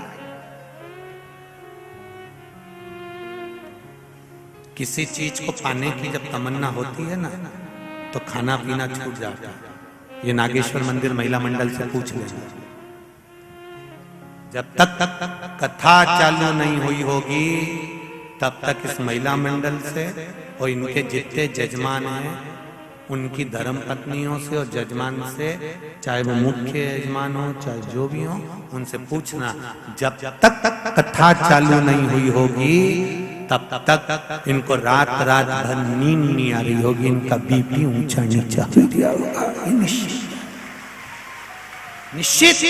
किसी चीज को पाने की जब तमन्ना होती है ना तो खाना पीना छूट जाता है। ये नागेश्वर मंदिर महिला मंडल से पूछ लेना, जब तक कथा चालू नहीं हुई होगी तब तक इस महिला मंडल से और इनके जितने जजमान हैं उनकी धर्म पत्नियों से और जजमान से, चाहे वो मुख्य यजमान हो चाहे जो भी हो, उनसे पूछना, जब तक कथा चालू नहीं हुई होगी तब तक इनको रात रात भर नींद नहीं आ रही होगी, इनका बीपी ऊंचा नीचा हो गया होगा, निश्चित।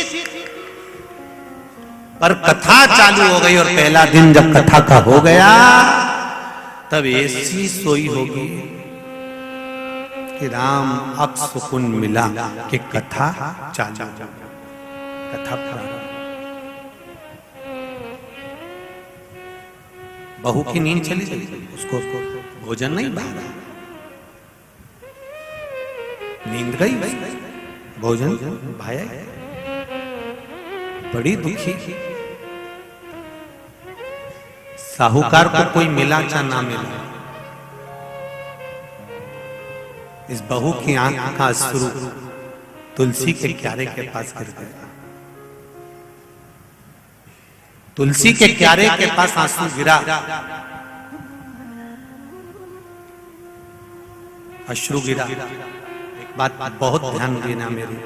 पर कथा चालू हो गई और पहला दिन जब कथा का हो गया तब ऐसी सोई होगी कि राम अब सुकून मिला कि कथा चालू, कथा प्रारंभ। बहू की नींद चली गई, उसको भोजन नहीं भागा, नींद गई, भोजन भाया, बड़ी दुखी। साहूकार को कोई मिला चाहे ना मिला, इस बहू की आंख का अश्रु तुलसी के क्यारे के पास गिर गया। तुलसी के क्यारे के पास आंसू गिरा, अश्रु गिरा। एक बात बहुत ध्यान देना, मेरी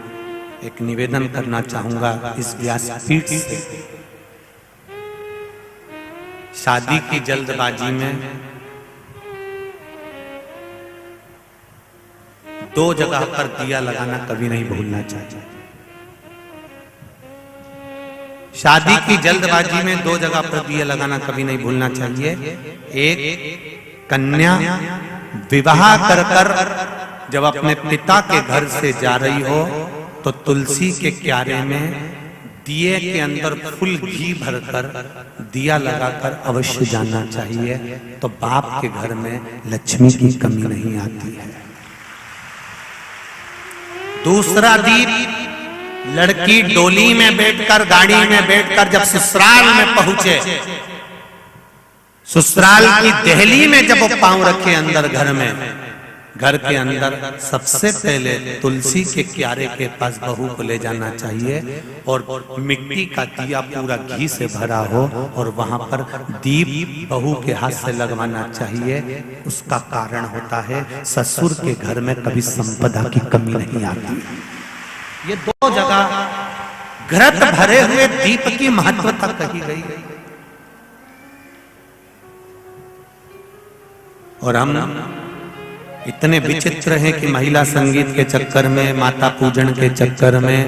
एक निवेदन करना चाहूंगा इस व्यासपीठ से। शादी की जल्दबाजी में 2 जगह पर दिया लगाना कभी नहीं भूलना चाहिए। शादी की जल्दबाजी में 2 जगह पर दिया लगाना कभी नहीं भूलना चाहिए। एक, कन्या विवाह कर कर जब अपने पिता के घर से जा रही हो तो तुलसी के क्यारे में दिए के अंदर फुल घी भरकर दिया लगाकर अवश्य जाना चाहिए, तो बाप के घर में लक्ष्मी की कमी नहीं आती है। दूसरा दीप, लड़की डोली में बैठकर, गाड़ी में बैठकर जब ससुराल में पहुंचे, ससुराल की दहली में जब वो पांव रखे अंदर घर में, घर के अंदर सबसे पहले तुलसी के क्यारे के पास बहू को ले जाना चाहिए और मिट्टी का दिया पूरा घी से भरा हो और वहां पर दीप बहू के हाथ से लगवाना चाहिए। उसका कारण होता है ससुर के घर में कभी संपदा की कमी नहीं आती। ये दो जगह घृत भरे हुए दीप की महत्वता कही गई। और हम इतने विचित्र हैं कि महिला संगीत के चक्कर में, माता पूजन के चक्कर में,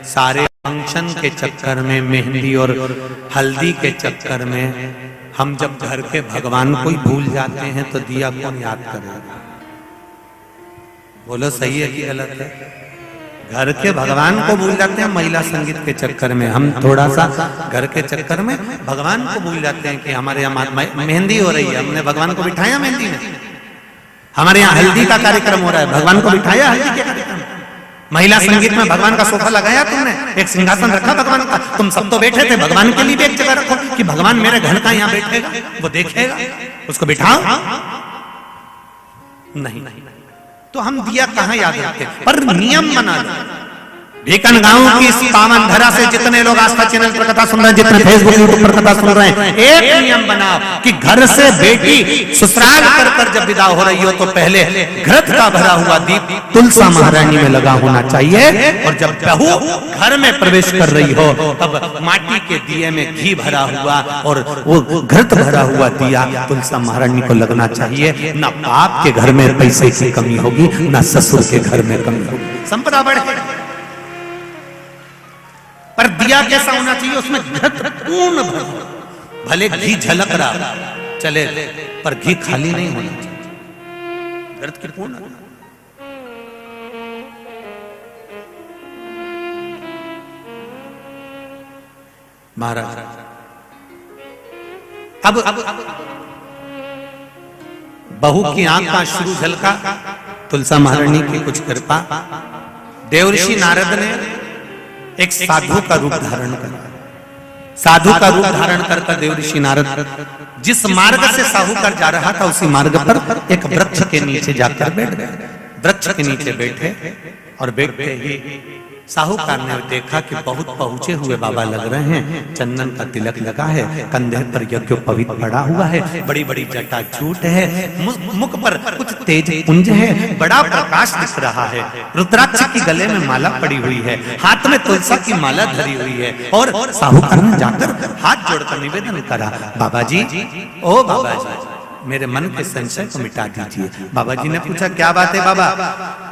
सारे फंक्शन के चक्कर में, मेहंदी और हल्दी के चक्कर में हम जब घर के भगवान को ही भूल जाते हैं तो दिया कौन याद करेगा? बोलो सही है कि गलत है? घर के भगवान को भूल जाते हैं महिला संगीत के चक्कर में। हम थोड़ा सा घर के चक्कर में भगवान को भूल जाते हैं कि हमारे यहाँ मेहंदी हो रही है, हमने भगवान को बिठाया मेहंदी में। हमारे यहाँ हल्दी का कार्यक्रम हो रहा है, भगवान को बिठाया हल्दी के कार्यक्रम। महिला संगीत में भगवान का सोफा लगाया तुमने, एक सिंहासन रखा भगवान का, तुम सब तो बैठे थे, भगवान के लिए भी एक जगह रखो कि भगवान मेरे घर का यहाँ बैठेगा, वो देखेगा, उसको बिठाओ। नहीं, तो हम दिया कहाँ याद रखते, पर नियम बना दो। भीकन गांव की इस पावन धरा से जितने लोग आस्था चैनल पर कथा सुन रहे हैं, जितने फेसबुक यूट्यूब पर कथा सुन रहे हैं, एक नियम बनाओ कि घर से बेटी ससुराल कर जब विदा हो रही हो तो पहले घृत का भरा हुआ दीप तुलसा महारानी में लगा होना चाहिए। और जब बहू घर में प्रवेश कर रही हो तब माटी के दिए में घी भरा हुआ और वो घृत भरा हुआ दिया तुलसा महारानी को लगना चाहिए। ना बाप के घर में पैसे की कमी होगी, ना ससुर के घर में कमी होगी, संपदा बढ़ेगी। पर दिया कैसा होना चाहिए? उसमें घृत पूर्ण भरा, भले घी झलक रहा चले पर घी खाली नहीं होना चाहिए, घृत की पूर्ण। महाराज अब बहू की आंख का शुरू झलका, तुलसा महारानी की कुछ कृपा, देवऋषि नारद ने एक साधु का रूप धारण कर, साधु का रूप धारण कर देवऋषि नारद जिस मार्ग से साहूकार जा रहा था उसी मार्ग पर एक वृक्ष के नीचे जाकर बैठ गए। वृक्ष के नीचे बैठे और बैठते ही साहूकार ने देखा कि बहुत पहुंचे हुए बाबा लग रहे हैं, चंदन का तिलक लगा है, कंधे पर यज्ञोपवीत पड़ा हुआ है, बड़ी बड़ी जटा झूठ है, मुख पर कुछ तेज पुंज है, बड़ा प्रकाश दिख रहा है, रुद्राक्ष की गले में माला पड़ी हुई है, हाथ में तुलसी की माला धरी हुई है। और साहूकार ने जाकर हाथ जोड़कर निवेदन करा, बाबा जी, ओ बाबा जी, मेरे मन के संशय को मिटा दीजिए। बाबा जी ने पूछा क्या बात है बाबा?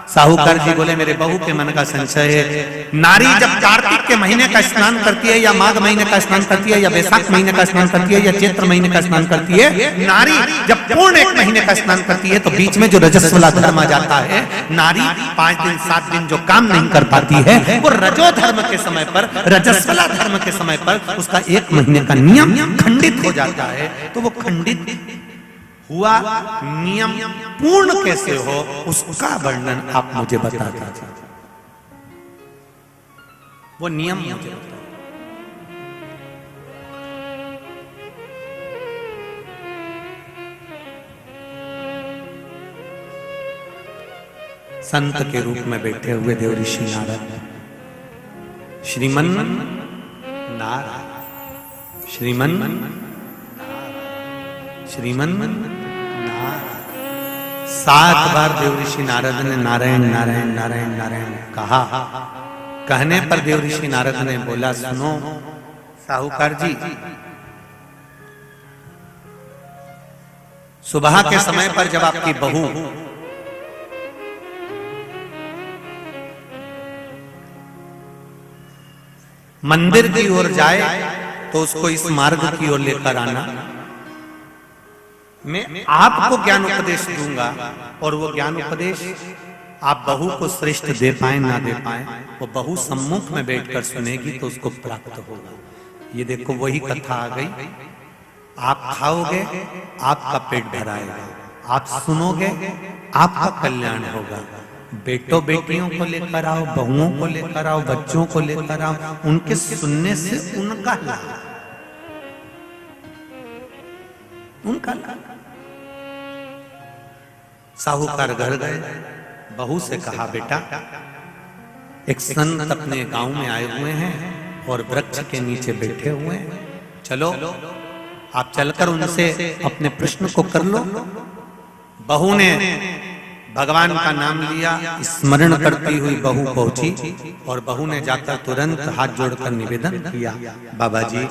साहूकार जी बोले मेरे बहू के मन का संशय है, नारी जब कार्तिक के महीने का स्नान करती है या माघ महीने का स्नान करती है या वैशाख महीने का स्नान करती है या चैत्र महीने का स्नान करती है, नारी जब पूर्ण एक महीने का स्नान करती है तो बीच में जो रजस्वला धर्म आ जाता है, नारी 5 दिन 7 दिन जो काम नहीं कर पाती है वो रजो धर्म के समय पर, रजस्वला धर्म के समय पर उसका 1 महीने का नियम खंडित हो जाता है। तो वो खंडित हुआ नियम पूर्ण कैसे हो उसका वर्णन आप मुझे बता दीजिए। वो नियम मुझे बताओ। संत के रूप में बैठे हुए देवऋषि नारद, श्रीमन नारायण, श्रीमन श्रीमन नारायण, 7 बार देवऋषि नारद ने नारायण नारायण नारायण नारायण कहा। कहने पर देवऋषि नारद ने बोला, सुनो साहूकार जी, सुबह के समय पर जब आपकी बहू मंदिर की ओर जाए तो उसको इस मार्ग की ओर लेकर आना। मैं आपको ज्ञान उपदेश दूंगा और वो ज्ञान उपदेश आप बहू को श्रेष्ठ दे पाए ना दे पाए, वो बहू सम्मुख में बैठकर सुनेगी तो उसको प्राप्त होगा। ये देखो वही कथा आ गई। आप खाओगे आपका पेट भराएगा, आप सुनोगे आपका कल्याण होगा। बेटों बेटियों को लेकर आओ, बहुओं को लेकर आओ, बच्चों को लेकर आओ, उनके सुनने से उनका लाभ, उनका लाभ। साहूकार घर गए, बहू से कहा बेटा एक संत अपने गांव में आए हुए हैं और वृक्ष के नीचे बैठे हुए हैं, चलो आप चलकर उनसे अपने प्रश्न को कर लो। बहू ने भगवान का नाम लिया, स्मरण करती हुई बहू पहुंची और बहू ने जाकर तुरंत हाथ जोड़कर निवेदन किया, बाबा जी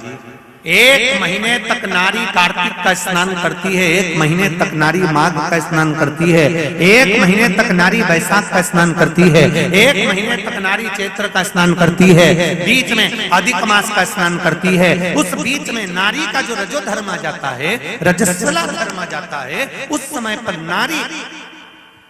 1 महीने तक नारी कार्तिक का स्नान करती है, 1 महीने तक नारी माघ का स्नान करती है, 1 महीने तक नारी वैशाख का स्नान करती है, 1 महीने तक नारी चैत्र का स्नान करती है, बीच में अधिक मास का स्नान करती है, उस बीच में नारी का जो रजो धर्म आ जाता है, रजस्वला धर्म आ जाता है, उस समय पर नारी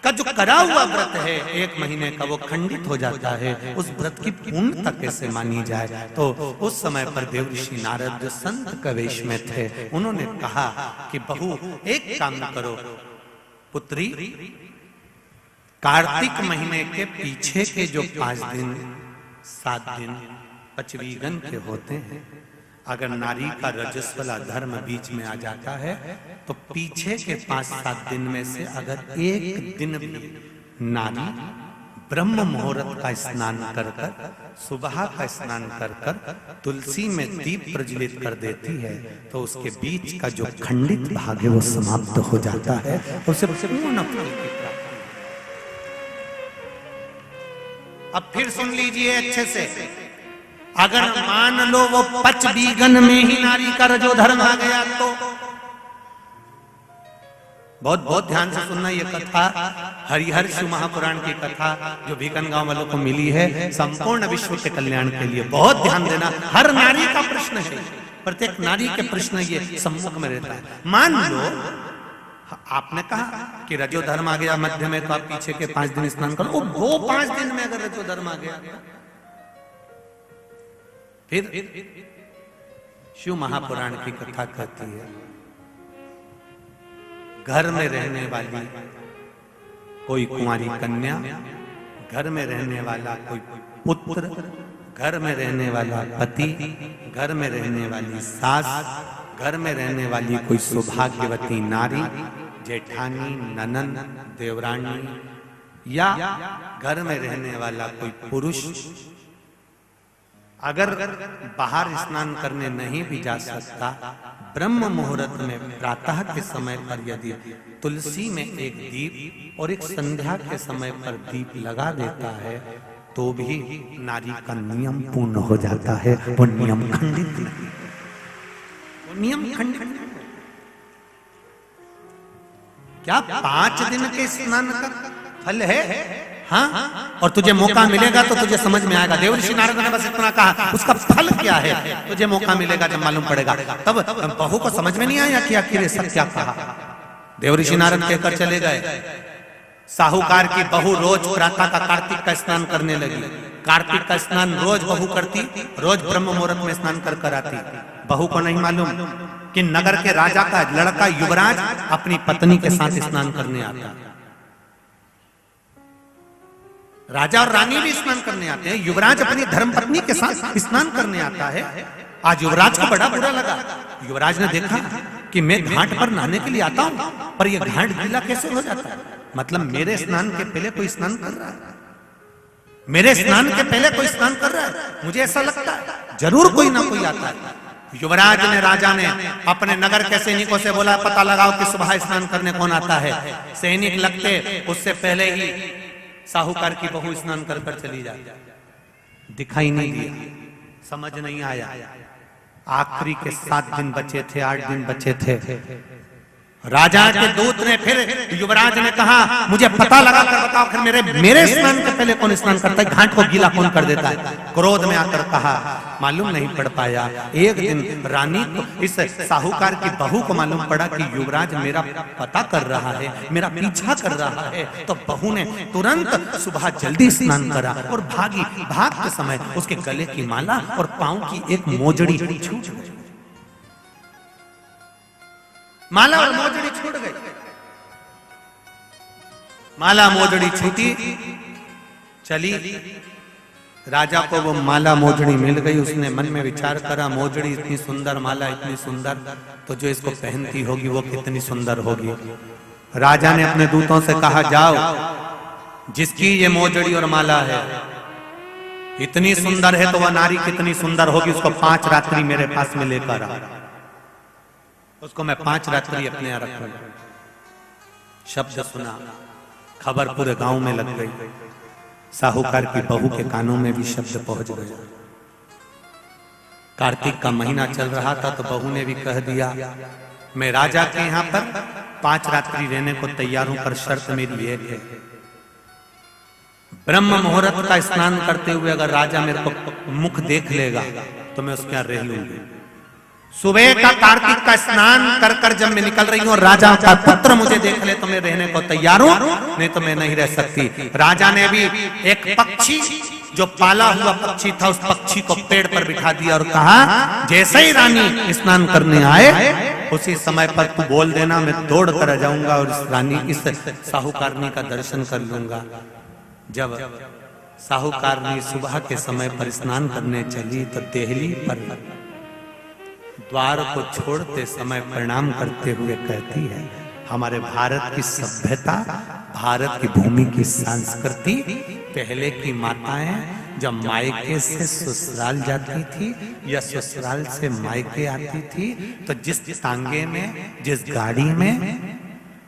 का जो करा हुआ व्रत है 1 महीने का वो खंडित हो जाता है। उस व्रत की पूर्णता कैसे मानी जाए? तो उस समय पर देवर्षि नारद जो संत के वेश में थे, उन्होंने कहा कि बहू एक काम करो पुत्री, कार्तिक महीने के पीछे के जो 5 दिन 7 दिन पचवीगन के होते हैं, अगर नारी का रजस्वला धर्म बीच में आ जाता है तो पीछे के 5-7 दिन में से अगर एक दिन भी नारी ब्रह्म मुहूर्त का स्नान कर कर, सुबह का स्नान कर कर तुलसी में दीप प्रज्वलित कर देती है तो उसके बीच का जो खंडित भाग है वो समाप्त हो जाता है, उसे पूर्ण फल की प्राप्ति। अब फिर सुन लीजिए अच्छे से, अगर मान लो वो पचवीगन में ही नारी का रजो धर्म आ गया तो बहुत बहुत ध्यान से सुनना, ये कथा हरिहर शिव महापुराण की कथा जो भीकन गांव वालों को मिली है, संपूर्ण विश्व के कल्याण के लिए बहुत ध्यान देना। हर नारी का प्रश्न है, प्रत्येक नारी के प्रश्न ये सम्मुख में रहता है। मान लो आपने कहा कि रजो धर्म आ गया मध्य में तो आप पीछे के 5 दिन स्नान करो, वो 5 दिन में अगर रजो धर्म आ गया फिर शिव महापुराण की कथा कहती है, घर में रहने वाली कोई कुंवारी कन्या, घर में रहने वाला कोई पुत्र, घर में रहने वाला पति, घर में रहने वाली सास, घर में रहने वाली कोई सौभाग्यवती नारी, जेठानी, ननन, देवरानी, या घर में रहने वाला कोई पुरुष अगर बाहर स्नान करने नहीं भी जा सकता, ब्रह्म मुहूर्त में प्रातः के समय पर यदि तुलसी में एक दीप और एक संध्या के समय पर दीप लगा देता है तो भी नारी का नियम पूर्ण हो जाता है, वो नियम खंडित नहीं, वो नियम खंडित नहीं। क्या 5 दिन के स्नान का फल है? हाँ, और तुझे मौका मिलेगा तो तुझे समझ में आएगा। देवर्षि नारद ने बस इतना कहा, उसका फल क्या है तुझे मौका मिलेगा जब मालूम पड़ेगा। तब बहू को समझ में नहीं आया कि आखिर ये सब क्या कहा। देवर्षि नारद कहकर चले गए। साहूकार की बहू रोज प्रातः का कार्तिक का स्नान करने लगी। कार्तिक का स्नान रोज बहू करती, रोज ब्रह्म मुहूर्त में स्नान कर कर आती। बहू को नहीं मालूम कि नगर के राजा का लड़का युवराज अपनी पत्नी के साथ स्नान करने आता। राजा और रानी भी स्नान करने आते हैं, युवराज अपनी धर्मपत्नी के साथ स्नान करने आता है। आज युवराज को बड़ा बुरा लगा। युवराज ने देखा कि मैं घाट पर नहाने के लिए आता हूं, पर यह घाट गीला कैसे हो जाता है? मतलब मेरे स्नान के पहले कोई स्नान कर रहा है, मेरे स्नान के पहले कोई स्नान कर रहा है। मुझे ऐसा लगता है जरूर कोई ना कोई आता है। युवराज ने, राजा ने अपने नगर के सैनिकों से बोला, पता लगाओ कि सुबह स्नान करने कौन आता है। सैनिक लगते उससे पहले ही साहूकार की बहू स्नान कर कर चली जाती। दिखाई नहीं दिया, समझ नहीं आया। आखिरी के 7 दिन बचे थे, 8 दिन बचे थे। राजा के दूत ने फिर युवराज ने कहा, मुझे पता लगा कर बताओ फिर मेरे स्नान के पहले कौन स्नान करता है, घाट को गीला कौन कर देता है। क्रोध में आकर कहा, मालूम नहीं पड़ पाया। एक दिन रानी को, इस साहूकार की बहू को मालूम पड़ा कि युवराज मेरा पता कर रहा है, मेरा पीछा कर रहा है। तो बहू ने तुरंत सुबह जल्दी स्नान करा और भागी। भागते समय उसके गले की माला और पांव की एक मोजड़ी छूट गई। माला और मोजड़ी छूट गई। माला मोजड़ी छूटी, चली। राजा को वो माला मोजड़ी मिल गई। उसने मन में विचार करा, मोजड़ी इतनी सुंदर, माला इतनी सुंदर, तो जो इसको पहनती होगी वो कितनी सुंदर होगी। राजा ने अपने दूतों से कहा, जाओ, जिसकी ये मोजड़ी और माला है इतनी सुंदर है तो वह नारी कितनी सुंदर होगी, उसको 5 रात्रि मेरे पास में लेकर आ, उसको मैं 5 रात्रि अपने यहां रखूंगा। शब्द सुना, खबर पूरे गांव में लग गई। साहूकार की बहू के कानों में भी शब्द पहुंच गया। कार्तिक का महीना चल रहा था तो बहू ने भी कह दिया, मैं राजा के यहां पर 5 रात्रि रहने को तैयार हूं, पर शर्त मेरी एक है, ब्रह्म मुहूर्त का स्नान करते हुए अगर राजा मेरे को मुख देख लेगा तो मैं उसके यहां रह लूंगी। सुबह का कार्तिक का स्नान कर कर जब मैं निकल रही हूं और राजा का पुत्र मुझे देख ले तो मैं रहने को तैयार हूं, नहीं तो मैं नहीं रह सकती। राजा ने भी एक पक्षी जो पाला हुआ पक्षी था उस पक्षी को पेड़ पर बिठा दिया और कहा, जैसे ही रानी स्नान करने आए उसी समय पर तू बोल देना, मैं दौड़ कर आ जाऊंगा और इस रानी इस साहूकारनी का दर्शन कर लूंगा। जब साहूकारनी सुबह के समय पर स्नान करने चली तो देहली पर द्वार को छोड़ते समय प्रणाम करते हुए कहती है, हमारे भारत की सभ्यता, भारत की भूमि की संस्कृति, पहले की माताएं जब मायके से ससुराल जाती थी या ससुराल से मायके आती थी तो जिस तांगे में, जिस गाड़ी में,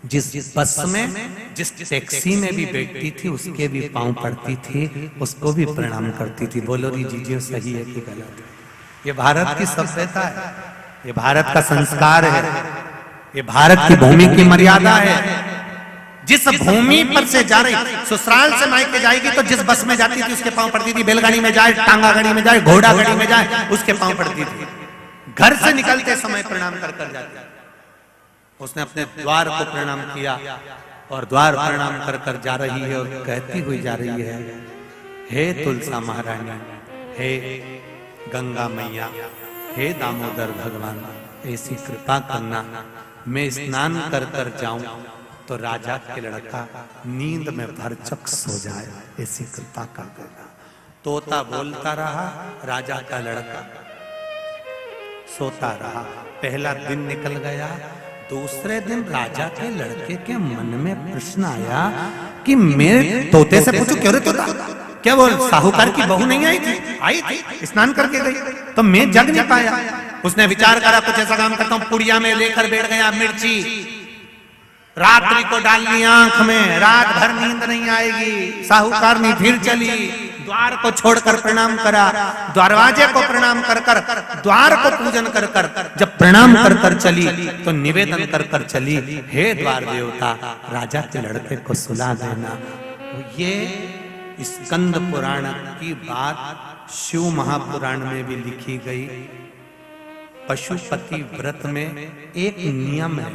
जिस बस में, जिस टैक्सी में भी बैठती थी उसके भी पांव पड़ती थी, उसको भी प्रणाम करती थी। बोलो री जीजिए, सही है कि गलत है? ये भारत की सभ्यता है, ये भारत का संस्कार है, ये भारत की भूमि की मर्यादा है। जिस भूमि पर से जा रही, ससुराल से मायके जाएगी तो जिस बस में जाती थी उसके पांव पड़ती थी, बैलगाड़ी में जाए, टांगा गाड़ी में जाए, घोड़ा गाड़ी में जाए, उसके पांव पड़ती थी। घर से निकलते समय प्रणाम कर कर जाती। उसने अपने द्वार को प्रणाम किया और द्वार प्रणाम कर कर जा रही है और कहती हुई जा रही है, हे तुलसा महारानी, हे गंगा मैया, हे दामोदर भगवान, ऐसी कृपा करना मैं स्नान कर कर जाऊं तो राजा के लड़का नींद में भरचक सो जाए, ऐसी कृपा कर देना। तोता बोलता रहा, राजा का लड़का सोता रहा। पहला दिन निकल गया। दूसरे दिन राजा के लड़के के मन में प्रश्न आया कि मेरे तोते से पूछूं, क्यों रे तोता, क्या बोल साहूकार की बहू नहीं आई थी? आई थी, स्नान करके गई, तो मैं जग नहीं पाया। उसने विचार करा, कुछ ऐसा काम करता हूं, पुड़िया में लेकर बैठ गया मिर्ची, रात्रि को डाल ली आंख में, रात भर नींद नहीं आएगी। साहूकारनी फिर चली, द्वार को छोड़कर प्रणाम करा, दरवाजे को प्रणाम कर कर, द्वार को पूजन कर कर, जब प्रणाम कर कर चली तो निवेदन कर कर चली, हे द्वार देवता, राजा के लड़के को सुला देना। ये स्कंद पुराण की बात शिव महापुराण में भी लिखी गई। पशुपति व्रत में एक नियम है,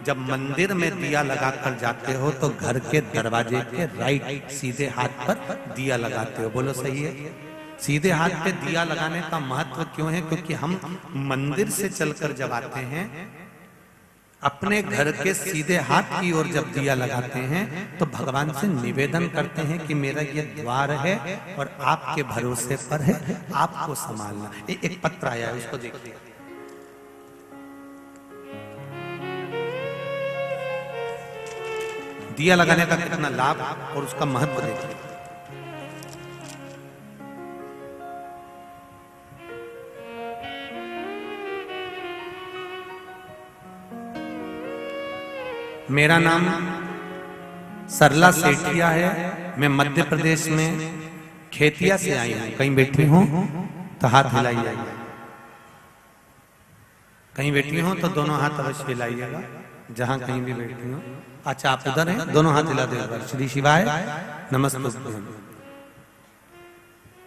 जब मंदिर में दिया लगाकर जाते हो तो घर के दरवाजे के राइट सीधे हाथ पर दिया लगाते हो। बोलो सही है? सीधे हाथ पे दिया लगाने का महत्व क्यों है? क्योंकि हम मंदिर से चलकर जब आते हैं, अपने घर के सीधे हाथ की ओर जब दिया लगाते हैं तो भगवान से निवेदन करते हैं कि मेरा ये द्वार है और आपके भरोसे पर है, आपको संभालना। एक पत्र आया है, उसको देखिए। दिया लगाने का कितना लाभ और उसका महत्व देखिए। मेरा नाम सरला सेठिया है, मैं मध्य प्रदेश में खेतिया से आई हूं। कहीं बैठी हूं तो हाथ हिलाइए, कहीं बैठी हूं तो दोनों हाथ अवश्य हिलाइएगा, जहां कहीं भी बैठी हूं। अच्छा, आप उधर हैं, दोनों हाथ हिला देगा। श्री शिवाय नमस्तुभ्यम,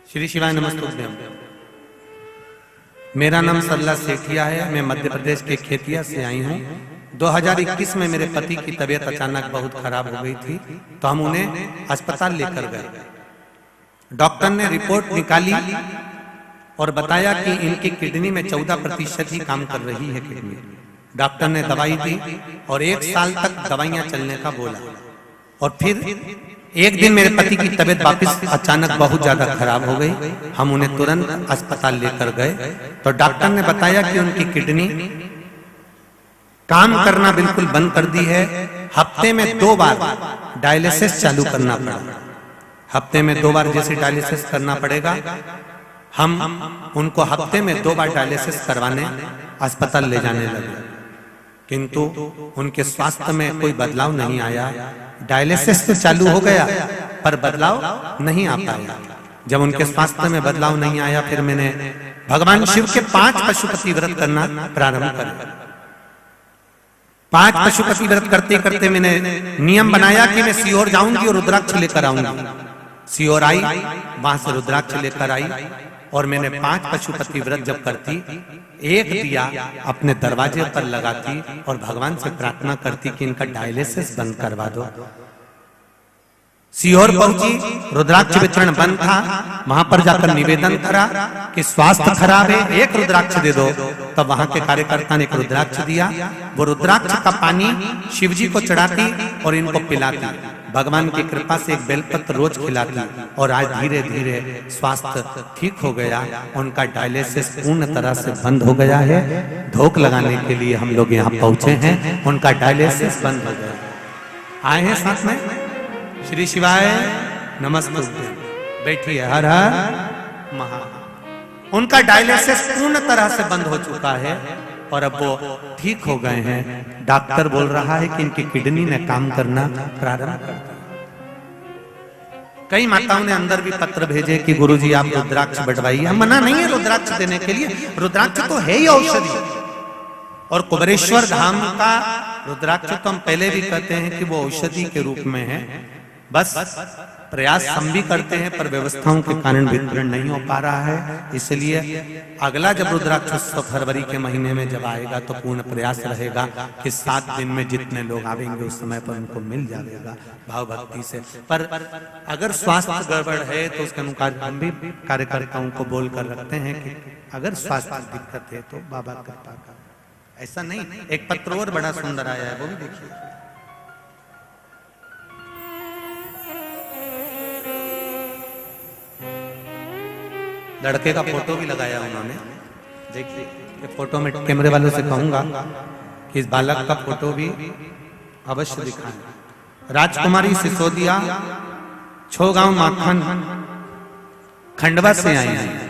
श्री शिवाय नमस्तुभ्यम। मेरा नाम सरला सेठिया है, मैं मध्य प्रदेश के खेतिया से आई हूँ। 2021 में मेरे पति की तबीयत अचानक बहुत खराब हो गई थी, तो हम उन्हें अस्पताल लेकर गए। डॉक्टर ने रिपोर्ट निकाली और बताया कि इनकी किडनी में 14% ही काम कर रही है किडनी। डॉक्टर ने दवाई दी और 1 साल तक दवाइयां चलने का बोला। और फिर एक दिन मेरे पति की तबीयत वापस अचानक बहुत ज्यादा खराब हो गई। हम उन्हें तुरंत अस्पताल लेकर गए तो डॉक्टर ने बताया कि उनकी किडनी काम करना बिल्कुल बंद कर दी है हफ्ते में 2 बार डायलिसिस चालू करना पड़ा। हफ्ते में 2 बार जैसे डायलिसिस करना पड़ेगा, हम उनको हफ्ते में 2 बार डायलिसिस करवाने अस्पताल ले जाने लगे, किंतु उनके स्वास्थ्य में कोई बदलाव नहीं आया। डायलिसिस तो चालू हो गया पर बदलाव नहीं आ पाया। जब उनके स्वास्थ्य में बदलाव नहीं आया, फिर मैंने भगवान शिव के 5 पशुपति व्रत करना प्रारंभ कर। 5 पशुपति व्रत करते करते मैंने नियम बनाया कि मैं सीहोर जाऊंगी और रुद्राक्ष लेकर आऊंगी। सीहोर आई, वहां से रुद्राक्ष लेकर आई और मैंने 5 पशुपति व्रत जब करती, एक दिया अपने दरवाजे पर लगाती और भगवान से प्रार्थना करती कि इनका डायलिसिस बंद करवा दो। सीहोर पहुंची, रुद्राक्ष वितरण बंद था, वहां पर जाकर निवेदन करा कि स्वास्थ्य खराब है, एक रुद्राक्ष दे दो। तब वहां के कार्यकर्ता ने एक रुद्राक्ष दिया। वो रुद्राक्ष का पानी शिव जी को चढ़ाती और इनको पिलाती। भगवान की कृपा से एक बेलपत्र रोज खिलाती और आज धीरे धीरे स्वास्थ्य ठीक हो गया। उनका डायलिसिस पूर्ण तरह से बंद हो गया है। धोख लगाने के लिए हम लोग यहाँ पहुंचे हैं, उनका डायलिसिस बंद हो गया। आए हैं साथ में, श्री शिवाय नमस्ते, बैठिए, हर हर महा। उनका डायलिसिस पूर्ण तरह से बंद हो चुका है और अब वो ठीक हो गए हैं। डॉक्टर बोल रहा है कि इनकी किडनी ने काम करना प्रारंभ कर दिया। कई माताओं ने अंदर भी पत्र भेजे कि गुरुजी आप रुद्राक्ष बढ़वाइए। हम मना नहीं है रुद्राक्ष देने के लिए, रुद्राक्ष तो है ही औषधि। और कुबेरेश्वर धाम का रुद्राक्ष तो हम पहले भी कहते हैं कि वो औषधि के रूप में है। बस प्रयास हम भी करते हैं पर व्यवस्थाओं के कारण वितरण नहीं हो पा रहा है। इसलिए अगला जब रुद्राक्ष उत्सव फरवरी के महीने में जब आएगा तो पूर्ण प्रयास रहेगा कि 7 दिन में जितने लोग आवेंगे उस समय पर उनको मिल जाएगा भाव भक्ति से। पर अगर स्वास्थ्य गड़बड़ है तो उसके अनुसार हम भी कार्यकर्ताओं को बोल कर रखते हैं कि अगर स्वास्थ्य दिक्कत है तो बाबा कृपा कर। ऐसा नहीं, एक पत्र और बड़ा सुंदर आया है, वो भी देखिए। लड़के का फोटो भी लगाया उन्होंने, देखिए। ये फोटो में कैमरे वालों से कहूंगा कि इस बालक का फोटो भी अवश्य दिखाएं। राजकुमारी सिसोदिया, छोगांव माखन, खंडवा से आई हैं।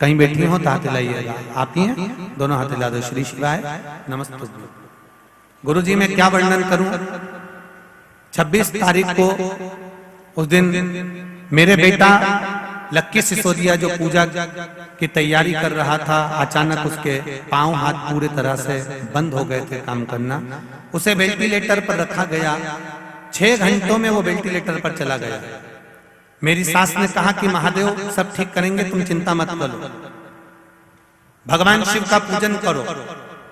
कहीं बैठी हो तो हाथ हिलाइएगा। आप ही हैं, दोनों हाथ हिला दो। श्री शिवाय नमस्ते। गुरुजी मैं क्या वर्णन करूं। 26 तारीख को उस दिन मेरे बेटा लक्की सिसोदिया जो पूजा की तैयारी कर रहा था, अचानक उसके पांव हाथ पूरे तरह से बंद हो गए थे काम करना। उसे वेंटिलेटर पर रखा गया। 6 घंटों में वो वेंटिलेटर पर चला गया। मेरी सास ने कहा कि महादेव सब ठीक करेंगे, तुम चिंता मत करो, भगवान शिव का पूजन करो।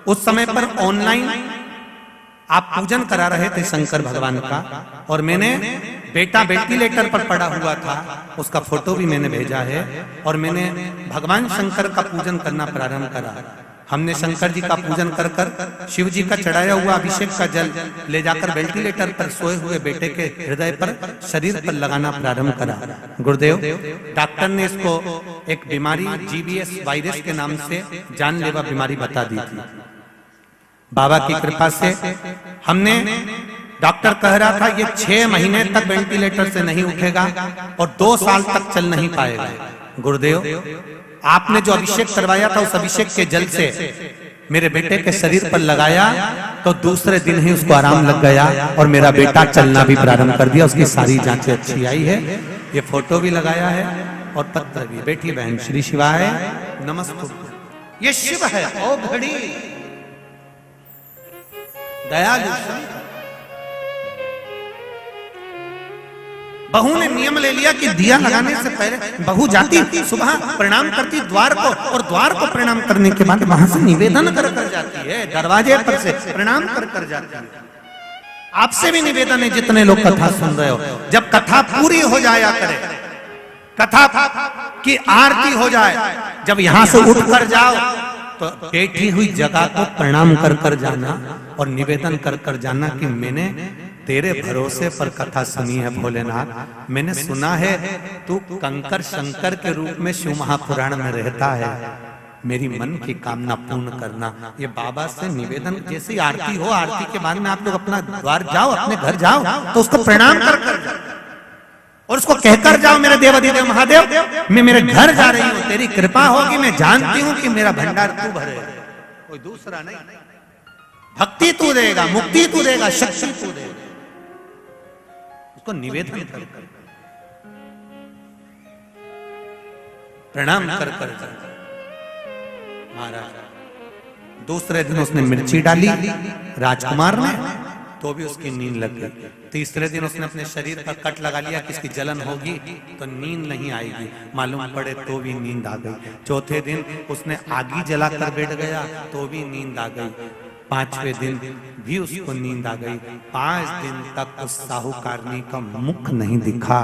उस समय पर ऑनलाइन आप पूजन करा रहे थे शंकर भगवान का, और मैंने बेटा वेंटिलेटर पर पड़ा हुआ था, उसका फोटो भी मैंने भेजा है। और मैंने भगवान शंकर का पूजन करना प्रारंभ करा। हमने शंकर जी का पूजन कर कर शिव जी का चढ़ाया हुआ अभिषेक का जल ले जाकर वेंटिलेटर पर सोए हुए बेटे के हृदय पर, शरीर पर लगाना प्रारंभ करा। गुरुदेव, डॉक्टर ने इसको एक बीमारी GBS वायरस के नाम से जानलेवा बीमारी बता दी थी। बाबा की कृपा से हमने, डॉक्टर कह रहा था ये 6 महीने तक वेंटिलेटर से नहीं उठेगा और 2 साल तक चल नहीं पाएगा। गुरुदेव, आपने जो अभिषेक करवाया था उस अभिषेक के जल से मेरे बेटे के शरीर पर लगाया तो दूसरे दिन ही उसको आराम लग गया और मेरा बेटा चलना भी प्रारंभ कर दिया। उसकी सारी जांचें अच्छी आई है। ये फोटो भी लगाया है और पत्र भी। बेटी बहन, श्री शिवाय नमस्ते। ये शिव है ओ घड़ी दयालु। बहू ने नियम ले लिया कि दिया लगाने से पहले बहू जाती, सुबह प्रणाम करती द्वार को, और द्वार को प्रणाम करने के बाद वहां से निवेदन कर कर जाती है, दरवाजे पर से प्रणाम कर कर जाती है। आपसे भी निवेदन है, जितने लोग कथा सुन रहे हो, जब कथा पूरी हो जाया करे, कथा की आरती हो जाए, जब यहां से उठ कर जाओ तो बैठी हुई जगह को प्रणाम कर कर जाना और निवेदन कर कर जाना कि मैंने तेरे भरोसे पर कथा सुनी है भोलेनाथ। मैंने सुना है तू कंकर शंकर के रूप में शिव महापुराण में रहता है। मेरी मन की कामना पूर्ण करना। ये बाबा से निवेदन, जैसी आरती हो, आरती के बाद में आप लोग अपना द्वार जाओ, अपने घर जाओ तो उसको प्रणाम कर जाओ और उसको कहकर जाओ, मेरे देवाधिदेव महादेव मैं मेरे घर जा रही हूँ, तेरी कृपा होगी, मैं जानती हूँ कि मेरा भंडार तू भरे, कोई दूसरा नहीं। भक्ति तू देगा, मुक्ति तू देगा, शक्ति तू देगा। उसको निवेदन कर प्रणाम कर महाराज। दूसरे दिन उसने मिर्ची डाली राजकुमार ने, तो भी उसकी नींद लग गई। तीसरे दिन उसने अपने शरीर पर कट लगा लिया कि इसकी जलन होगी तो नींद नहीं आएगी, मालूम पड़े तो भी नींद आ गई। चौथे दिन उसने आगी जलाकर बैठ गया तो भी नींद आ गई। पांचवें दिन भी उसको नींद आ गई। 5 दिन तक उस साहूकारनी का मुख नहीं दिखा।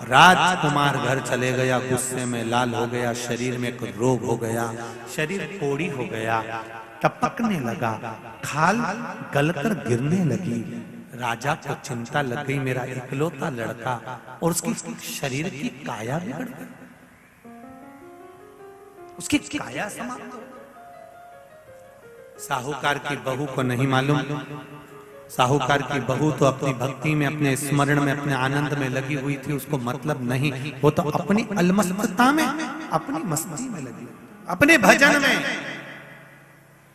राजकुमार घर चले गया, गुस्से में लाल हो गया, शरीर में एक रोग हो गया, शरीर कोड़ी हो गया, टपकने लगा, खाल गलकर गिरने लगी। राजा को चिंता लग गई, मेरा इकलौता लड़का, और उसकी शरीर की काया बिगड़ गई, उसकी काया समाप्त। साहूकार की बहू को नहीं मालूम, साहूकार की बहू तो अपनी भक्ति में, अपने स्मरण में, अपने आनंद में लगी हुई थी, उसको मतलब नहीं, वो तो अपनी अलमस्तता में, अपनी मस्ती में लगी, अपने भजन में।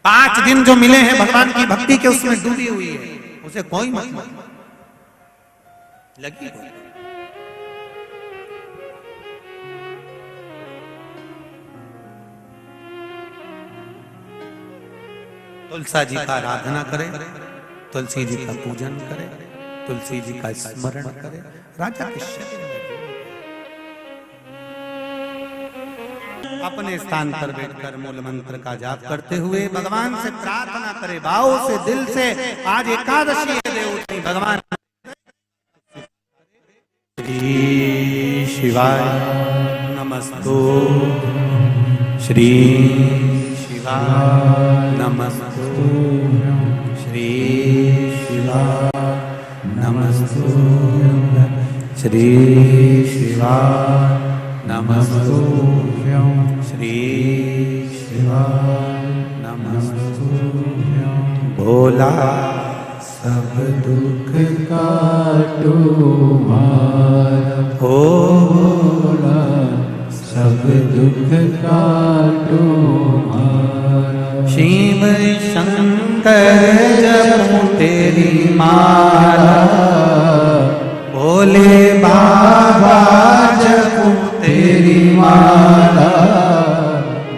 5 दिन जो मिले हैं भगवान की भक्ति के, उसमें डूबी हुई है, उसे कोई मतलब लगी हुई। तुलसा जी का आराधना करे, तुलसी जी का पूजन करे, तुलसी जी का स्मरण करे, राजा के शरीर में अपने स्थान पर बैठकर मूल मंत्र का जाप करते हुए भगवान से प्रार्थना करे, भाव से, दिल से। आज एकादशी है देवोत्तम, भगवान श्री शिवाय नमस्तु, श्री शिवाय नमस्तु, श्री शिवाय नमस्तु, श्री शिवाय नमस्तु, श्री शिवाय नमस्तु। भोला सब दुख काटो मारा, हो भोला सब दुख काटो मारा। शिव शंकर जपूं तेरी माला, भोले बाबा जपूं तेरी माला,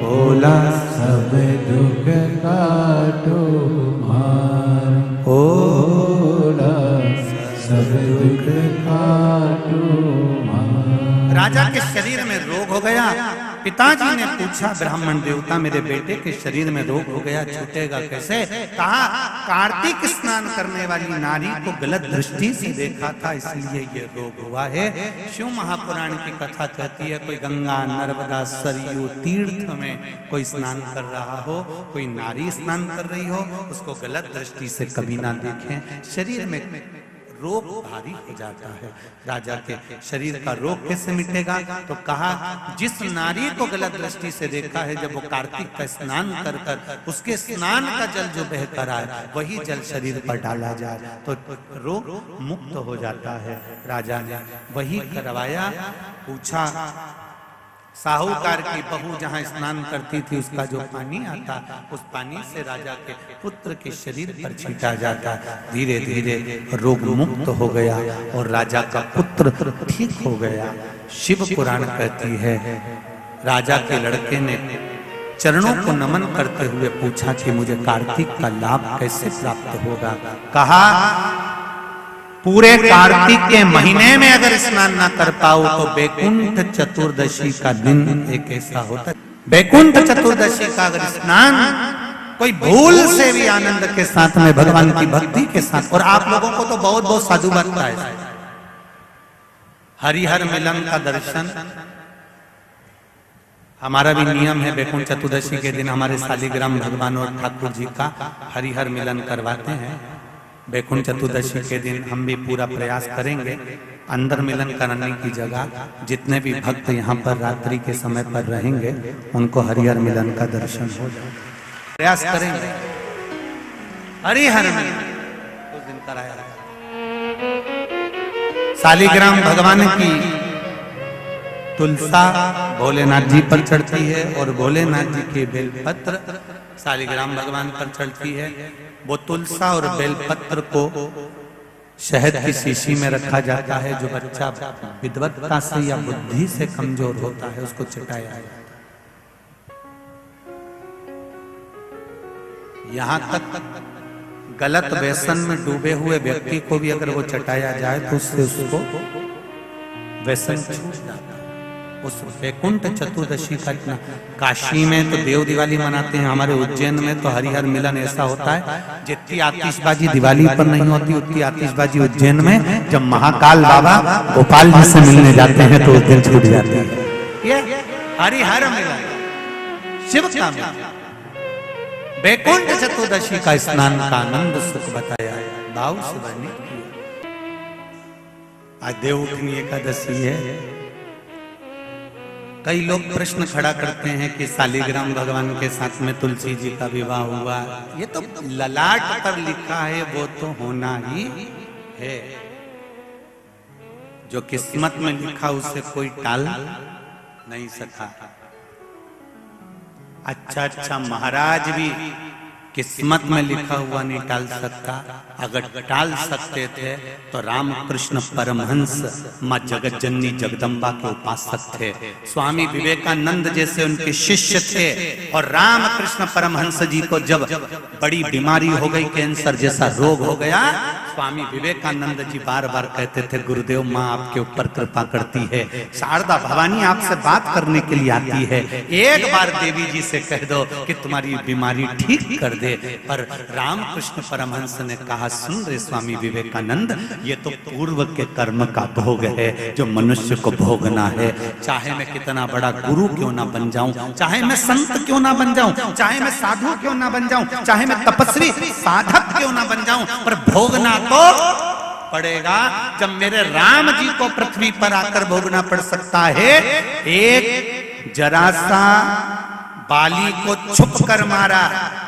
भोला सब दुख काटो मारा, भोला सब दुख काटो मारा। राजा के शरीर में रोग हो गया। पिताजी ने पूछा, ब्राह्मण देवता मेरे बेटे के शरीर में रोग हो गया, छूटेगा कैसे? कहा, कार्तिक स्नान करने वाली नारी को गलत दृष्टि से देखा था, इसलिए ये रोग हुआ है। शिव महापुराण की कथा कहती है, कोई गंगा नर्मदा सरयू तीर्थ में कोई स्नान कर रहा हो, कोई नारी स्नान कर रही हो, उसको गलत दृष्टि से कभी ना देखें। शरीर में रोग भारी हो जाता है। राजा के शरीर का रोग कैसे मिटेगा? तो कहा, जिस नारी को गलत दृष्टि से देखा है, जब वो कार्तिक का स्नान कर कर उसके स्नान का जल जो बहकर आए, वही जल शरीर पर डाला जाए तो रोग मुक्त हो जाता है। राजा ने वही करवाया। पूछा, साहूकार की बहू जहाँ स्नान करती थी, उसका जो पानी आता, उस पानी से राजा के पुत्र के शरीर पर छींटा जाता। धीरे धीरे रोग मुक्त हो गया और राजा का पुत्र ठीक हो गया। शिव पुराण कहती है, राजा के लड़के ने चरणों को नमन करते हुए पूछा कि मुझे कार्तिक का लाभ कैसे प्राप्त होगा? कहा, पूरे कार्तिक के महीने में अगर स्नान ना कर पाओ तो बैकुंठ चतुर्दशी का दिन एक ऐसा होता है, बैकुंठ चतुर्दशी का अगर स्नान कोई भूल से भी आनंद के साथ में, भगवान की भक्ति के साथ, और आप लोगों को तो बहुत बहुत साधु बनता है, हरिहर मिलन का दर्शन हमारा भी नियम है। बैकुंठ चतुर्दशी के दिन हमारे शालिग्राम भगवान और ठाकुर जी का हरिहर मिलन करवाते हैं। वैकुंठ चतुर्दशी के दिन हम भी पूरा प्रयास करेंगे अंदर मिलन कराने की जगह जितने भी भक्त यहाँ पर रात्रि के समय पर रहेंगे उनको हरिहर मिलन का दर्शन हो जाए। प्रयास करेंगे हरिहर मिलन उस दिन कराया। शालिग्राम भगवान की तुलसा भोलेनाथ जी पर चढ़ती है और भोलेनाथ जी के बेलपत्र शालिग्राम भगवान पर चढ़ती है। वो तुलसा और बेलपत्र को शहद की शीशी में रखा जाता है। जो बच्चा विद्वत्ता से या बुद्धि से कमजोर होता है उसको चटाया जाता है। यहाँ तक गलत व्यसन में डूबे हुए व्यक्ति को भी अगर वो चटाया जाए तो उससे उसको व्यसन छूट जाता है। उस वैकुंठ चतुर्दशी का इतना, काशी में तो देव दिवाली मनाते हैं, हमारे उज्जैन में तो हरिहर मिलन ऐसा होता है जितनी आतिशबाजी दिवाली पर नहीं होती उतनी आतिशबाजी उज्जैन में जब महाकाल बाबा गोपाल जी से मिलने जाते हैं तो उस दिन छूट जाती है। ये हरिहर मिलन शिव का मिलन। वैकुंठ चतुर्दशी का स्नान का आनंद सुख बताया भाव से वर्णित किया। आज देवउठनी एकादशी है। कई लोग प्रश्न खड़ा करते हैं कि शालिग्राम भगवान के साथ में तुलसी जी का विवाह हुआ, ये तो ललाट पर लिखा है वो तो होना ही है। जो किस्मत में लिखा उसे कोई टाल नहीं सका। अच्छा महाराज भी किस्मत में लिखा हुआ नहीं टाल सकता। अगर टाल सकते थे तो रामकृष्ण परमहंस माँ जगत जननी जगदम्बा के उपासक थे। स्वामी विवेकानंद जैसे उनके शिष्य थे। और रामकृष्ण परमहंस जी को जब बड़ी बीमारी हो गई, कैंसर जैसा रोग हो गया, स्वामी विवेकानंद जी बार बार कहते थे गुरुदेव माँ आपके ऊपर कृपा करती है, शारदा भवानी आपसे बात करने के लिए आती है, एक बार देवी जी से कह दो कि तुम्हारी बीमारी ठीक कर दे। पर रामकृष्ण परमहंस ने कहा सुन रे स्वामी विवेकानंद, ये तो पूर्व के कर्म का भोग है जो मनुष्य को भोगना है। चाहे मैं कितना बड़ा गुरु क्यों ना बन जाऊं, चाहे मैं संत क्यों ना बन जाऊं, चाहे मैं साधु क्यों ना बन जाऊं, चाहे मैं तपस्वी साधक क्यों ना बन जाऊं, पर भोगना तो पड़ेगा। जब मेरे राम जी को पृथ्वी पर आकर भोगना पड़ सकता है, एक जरा सा बाली को छुप कर मारा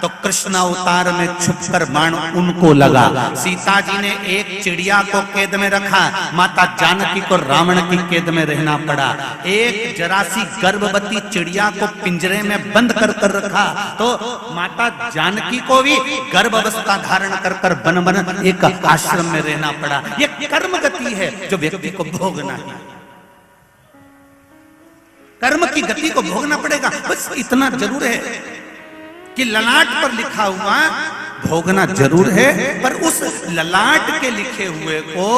तो कृष्ण अवतार में छुप कर बाण उनको लगा। सीता जी ने एक चिड़िया को कैद में रखा, माता जानकी को रावण की कैद में रहना पड़ा। एक जरा सी गर्भवती चिड़िया को पिंजरे में बंद कर कर रखा तो माता जानकी को भी गर्भावस्था धारण कर कर बन बन एक आश्रम में रहना पड़ा। ये कर्म गति है जो व्यक्ति को भोगना है। कर्म की गति को भोगना पड़ेगा। बस इतना जरूर है कि ललाट पर लिखा हुआ भोगना जरूर है, पर उस ललाट के लिखे हुए को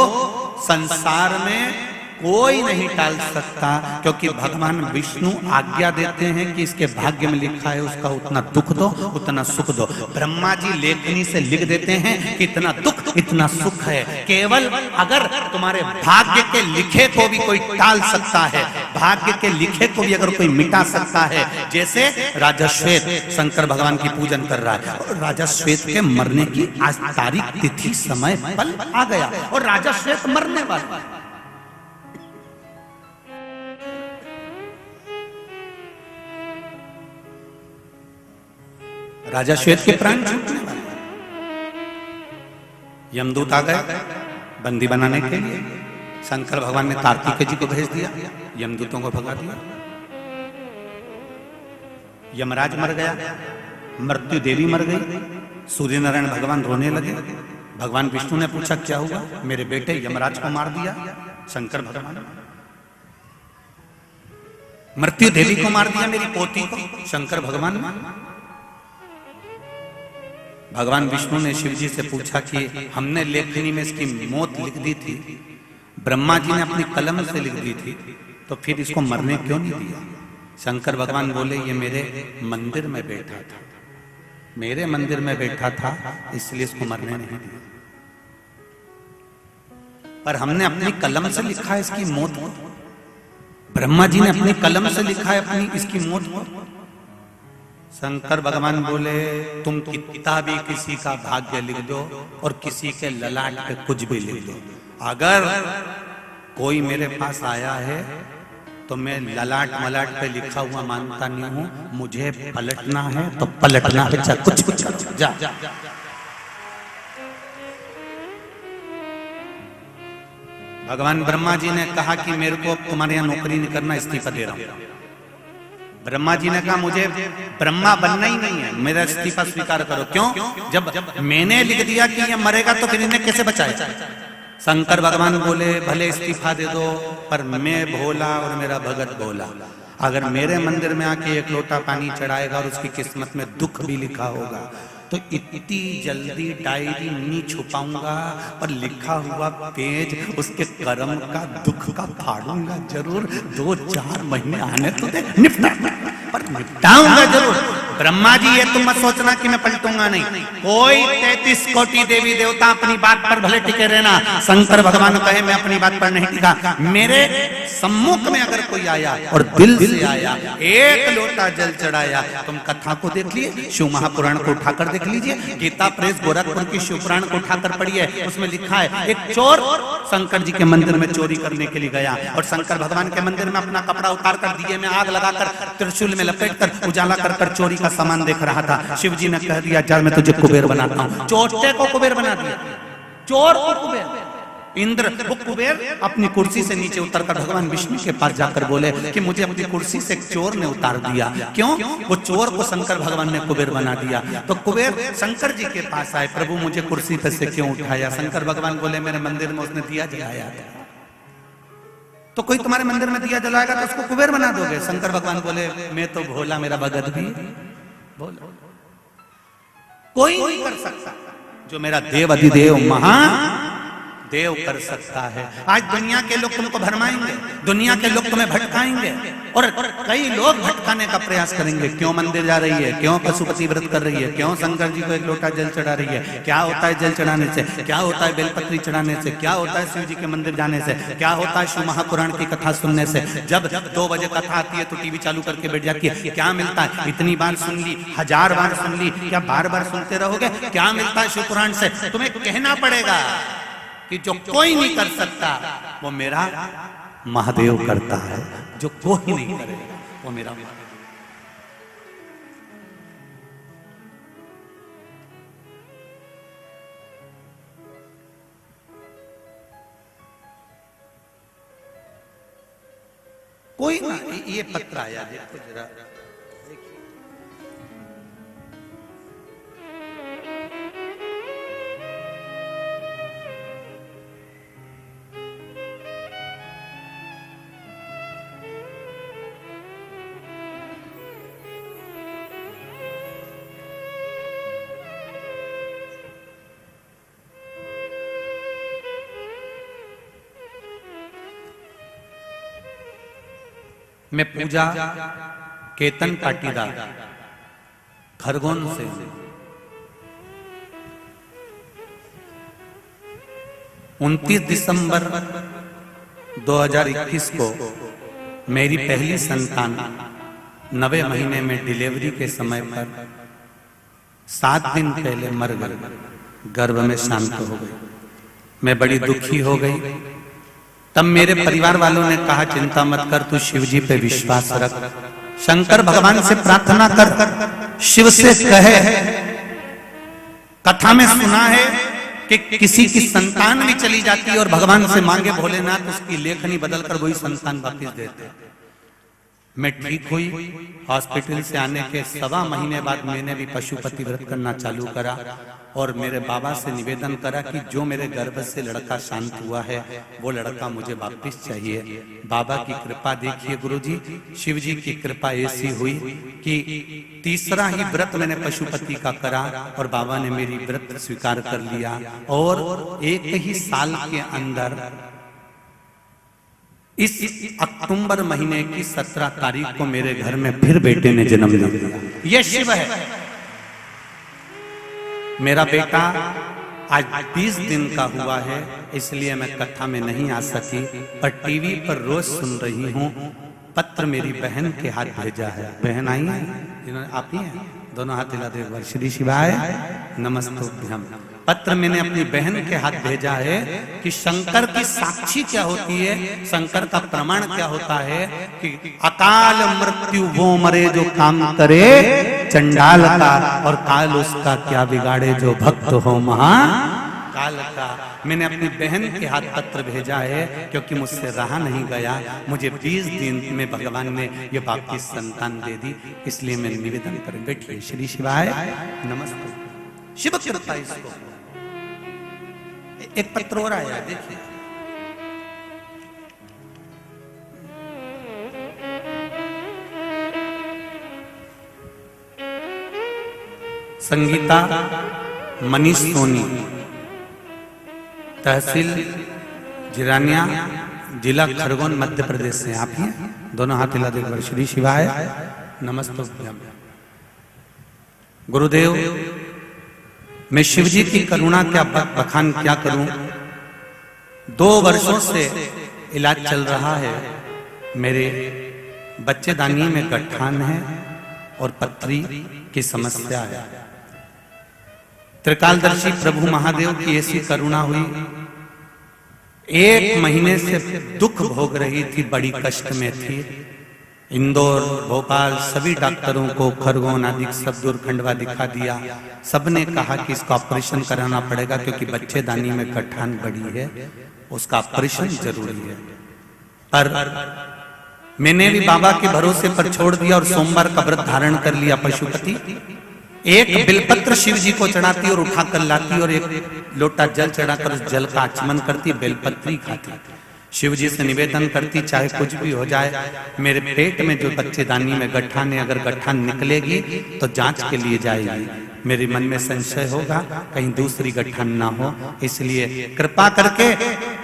संसार में कोई नहीं टाल सकता, क्योंकि भगवान विष्णु आज्ञा देते हैं कि इसके भाग्य में लिखा है उसका उतना दुख दो उतना सुख दो। ब्रह्मा जी लेखनी से लिख देते हैं कि इतना दुख इतना सुख है। केवल अगर तुम्हारे भाग्य के लिखे को भी कोई टाल सकता है, भाग्य के लिखे को भी अगर कोई मिटा सकता है, जैसे राजा श्वेत शंकर भगवान की पूजन कर रहा है और राजा श्वेत के मरने की आज तारीख तिथि समय पल आ गया और राजा श्वेत मरने वाला। राजा श्वेत के प्राण छूटने वाले। यमदूत आ गए बंदी बनाने के लिए। शंकर भगवान ने कार्तिकेय जी को भेज दिया, यमदूतों को भगा दिया। यमराज मर गया, मृत्यु देवी मर गई, सूर्य नारायण भगवान रोने लगे। भगवान विष्णु ने पूछा क्या हुआ? मेरे बेटे यमराज को मार दिया शंकर भगवान। मृत्यु देवी को मार दिया मेरी पोती को शंकर भगवान। भगवान विष्णु ने शिव जी से पूछा कि हमने लेखनी में इसकी मौत लिख दी थी, ब्रह्मा जी ने अपनी कलम से लिख दी थी, तो फिर इसको मरने क्यों नहीं दिया? शंकर भगवान बोले ये मेरे मंदिर में बैठा था, मेरे मंदिर में बैठा था इसलिए इसको मरने नहीं दिया। पर हमने अपनी कलम से लिखा है इसकी मौत को, ब्रह्मा जी ने अपनी कलम से लिखा है अपनी इसकी मौत को, शंकर भगवान बोले तुम कितना भी किसी का भाग्य लिख दो और किसी के ललाट पे कुछ भी लिख दो, अगर कोई मेरे पास आया है तो मैं ललाट मलाट पे लिखा हुआ मानता नहीं हूं, मुझे पलटना है तो पलटना है, चाहे कुछ भी करो, जा। भगवान ब्रह्मा जी ने कहा कि मेरे को तुम्हारे यहाँ नौकरी नहीं करना, इस्तीफा दे रहा हूं। ब्रह्मा जी ने कहा मुझे ब्रह्मा बनना ही नहीं है, मेरा इस्तीफा स्वीकार करो। क्यों? जब मैंने लिख दिया कि ये मरेगा तो फिर इन्हें कैसे बचाए? शंकर भगवान बोले भले इस्तीफा दे दो, पर मैं भोला और मेरा भगत भोला, अगर मेरे मंदिर में आके एक लोटा पानी चढ़ाएगा और उसकी किस्मत में दुख भी लिखा होगा तो इतनी जल्दी डायरी नहीं छुपाऊंगा और लिखा हुआ पेज उसके कर्म का दुख का फाड़ूंगा जरूर। 2-4 महीने आने तो दे, निपटा पर निपटाऊंगा जरूर। ब्रह्मा जी ये तुम मत सोचना कि मैं पलटूंगा नहीं, कोई 33 कोटि देवी देवता अपनी बात पर भले टिके रहना, शंकर भगवान कहे मैं अपनी बात पर नहीं टिका। मेरे सम्मुख में अगर कोई आया और दिल से आया, एक लोटा जल चढ़ाया, तुम कथा को देख लिए, शिव महापुराण को उठाकर देख लीजिए, गीता प्रेस गोरखपुर की शिव पुराण को उठाकर पढ़िए, उसमें लिखा है एक चोर शंकर जी के मंदिर में चोरी करने के लिए गया और शंकर भगवान के मंदिर में अपना कपड़ा उतार कर दिए में आग लगाकर त्रिशूल में लपेट कर उजाला कर चोरी का सामान देख रहा था। शिव जी ने कह दिया चल मैं तुझे कुबेर बनाता हूं। चोटे को कुबेर बना दिया, चोर को कुबेर। इंद्र वो कुबेर अपनी कुर्सी से नीचे उतरकर भगवान विष्णु के पास जाकर बोले कि मुझे अपनी कुर्सी से एक चोर ने उतार दिया। क्यों? वो चोर को शंकर भगवान ने कुबेर बना दिया। तो कुबेर शंकर जी के पास आए, प्रभु मुझे कुर्सी पे से क्यों उठाया? शंकर भगवान बोले मेरे मंदिर में उसने दिया जलाया था, तो कोई तुम्हारे मंदिर में दिया जलाएगा तो उसको कुबेर बना दोगे? शंकर भगवान बोले मैं तो भोला, मेरा भगत भी भोला, कोई नहीं कर सकता जो मेरा देव अधिदेव महादेव कर सकता है। आज दुनिया के लोग तुमको भरमाएंगे, दुनिया के लोग तुम्हें भटकाएंगे और कई लोग भटकाने का प्रयास करेंगे। क्यों मंदिर जा रही है? क्यों पशुपति व्रत कर रही है? क्यों शंकर जी को एक लोटा जल चढ़ा रही है? क्या होता है जल चढ़ाने से? क्या होता है बेलपत्री चढ़ाने से? क्या होता है शिव जी के मंदिर जाने से? क्या होता है शिव महापुराण की कथा सुनने से? जब 2 बजे कथा आती है तो टीवी चालू करके बैठ जाती है, क्या मिलता है? इतनी बार सुन ली, 1000 बार सुन ली, क्या बार-बार सुनते रहोगे? क्या मिलता है शिव पुराण से? तुम्हें कहना पड़ेगा कि जो कोई नहीं कर सकता वो मेरा महादेव करता है, जो कोई नहीं करेगा वो मेरा कोई ना। ये पत्र आया देखो जरा, मैं पूजा केतन पाटीदार खरगोन से 29 दिसंबर 2021 को मेरी पहली संतान 9वें महीने में डिलीवरी के समय पर 7 दिन पहले मर गई, गर्भ में शांत हो गई। मैं बड़ी दुखी हो गई। तब मेरे परिवार वालों ने कहा चिंता मत कर, तू शिव जी पे विश्वास रख, शंकर भगवान से प्रार्थना कर, शिव से कहे। कथा में सुना है कि किसी की संतान भी चली जाती है और भगवान से मांगे भोलेनाथ उसकी लेखनी बदलकर वही संतान वापस देते। मैं ठीक हुई। हॉस्पिटल से आने के 1.25 महीने बाद मैंने भी पशुपति व्रत करना चालू करा और मेरे बाबा से निवेदन करा कि जो मेरे गर्भ से लड़का शांत हुआ है वो लड़का मुझे वापस चाहिए। बाबा की कृपा देखिए गुरुजी, शिव जी की कृपा ऐसी हुई कि तीसरा ही व्रत मैंने पशुपति का करा और बाबा ने मेरी व्रत स्वीकार कर लिया और एक ही साल के अंदर इस अक्टूबर महीने की 17 तारीख को मेरे घर में फिर बेटे ने जन्म लिया। यह शिव है। मेरा बेटा आज 20 दिन का हुआ है, इसलिए मैं कथा में नहीं आ सकी, पर टीवी पर रोज सुन रही हूँ पत्र मेरी बहन के हाथ भेजा है। बहन आई है, जिन्होंने आप ही हैं, दोनों हाथ हिला दो एक बार। श्री शिवाय नमस्तुभ्यम। पत्र मैंने अपनी बहन के हाथ भेजा है कि शंकर की साक्षी क्या होती है, शंकर का प्रमाण क्या होता है कि अकाल मृत्यु वो मरे जो काम करे चंडाल का, और काल उसका क्या बिगाड़े जो भक्त हो महा काल का। मैंने अपनी बहन के हाथ पत्र भेजा है क्योंकि मुझसे रहा नहीं गया। मुझे 20 दिन में भगवान ने ये बाप की संतान दे दी, इसलिए मैं निवेदन कर बैठिए। श्री शिवाय नमस्ते। शिव कृपा इसको। एक पत्र और आया, देखिए। संगीता मनीष सोनी, तहसील जिरानिया, जिला खरगोन, मध्य प्रदेश से आप ही हैं, दोनों हाथ हिला देकर। श्री शिवाय नमस्तुभ्यम। गुरुदेव, मैं शिव जी की करुणा क्या बखान क्या करूं। 2 वर्षों से इलाज चल रहा है। मेरे बच्चेदानी में गठान है और पथरी की समस्या है। त्रिकालदर्शी प्रभु महादेव की ऐसी करुणा हुई, 1 महीने से दुख भोग रही थी, बड़ी कष्ट में थी। इंदौर, भोपाल सभी डॉक्टरों को, खरगोन आदि सब दूरखंडवा दिखा दिया। सबने कहा कि इसका ऑपरेशन कराना पड़ेगा क्योंकि बच्चेदानी में गठान बड़ी है, उसका ऑपरेशन जरूरी है। पर मैंने भी बाबा के भरोसे पर छोड़ दिया और सोमवार का व्रत धारण कर लिया। पशुपति एक बेलपत्र शिव जी को चढ़ाती और उठाकर लाती और एक लोटा जल चढ़ाकर उस जल का आचमन करती, बेलपत्री खाती। शिव जी से निवेदन करती, चाहे कुछ भी हो जाए, मेरे पेट में जो बच्चेदानी में गठान है, अगर गठान निकलेगी तो जांच के लिए जाएगी। मेरे मन में संशय होगा कहीं दूसरी गठान ना हो, इसलिए कृपा करके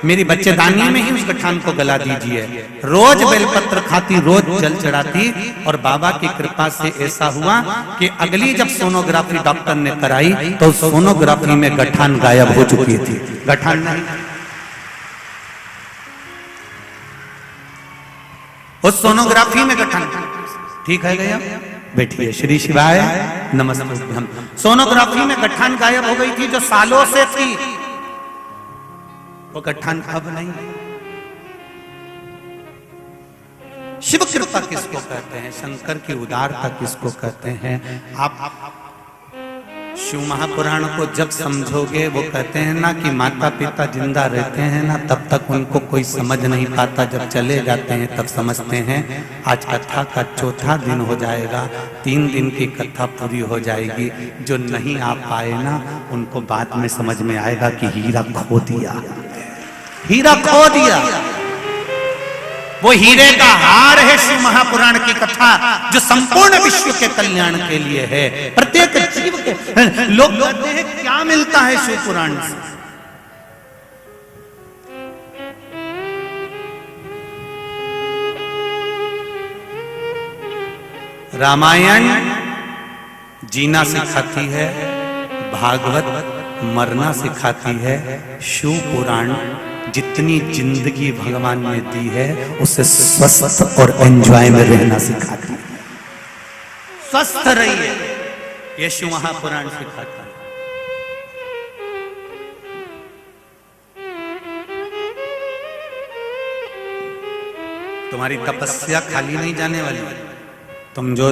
मेरी बच्चेदानी में ही उस गठान को गला दीजिए। रोज बेलपत्र खाती, रोज जल चढ़ाती, और बाबा की कृपा से ऐसा हुआ कि अगली जब सोनोग्राफी डॉक्टर ने कराई तो सोनोग्राफी में गठान गायब हो चुकी थी। गठान नहीं, उस सोनोग्राफी में गठान ठीक है गया। बैठिए। श्री शिवाय नमस्ते। सोनोग्राफी में गठान गायब हो गई थी जो सालों से थी, वो गठान अब नहीं। शिव कृपा किसको कहते हैं, शंकर की उदारता किसको कहते हैं। आप शिव महापुराण को जब समझोगे, वो कहते हैं ना कि माता पिता जिंदा रहते हैं ना तब तक उनको कोई समझ नहीं पाता, जब चले जाते हैं तब समझते हैं। आज कथा का 4था दिन हो जाएगा, 3 दिन की कथा पूरी हो जाएगी। जो नहीं आ पाए ना उनको बाद में समझ में आएगा कि हीरा खो दिया, हीरा खो दिया। वो हीरे का हार है शिव महापुराण की कथा, जो संपूर्ण विश्व के कल्याण के लिए है। प्रत्येक जीव के लोग कहते हैं क्या मिलता है शिव पुराण से। रामायण जीना सिखाती है, भागवत मरना सिखाती है, शिव पुराण जितनी जिंदगी भगवान ने दी है उसे स्वस्थ और एंजॉय में रहना सिखाती है। स्वस्थ रहिए, ये शिव महापुराण सिखाता है। तुम्हारी तपस्या खाली नहीं जाने वाली। तुम जो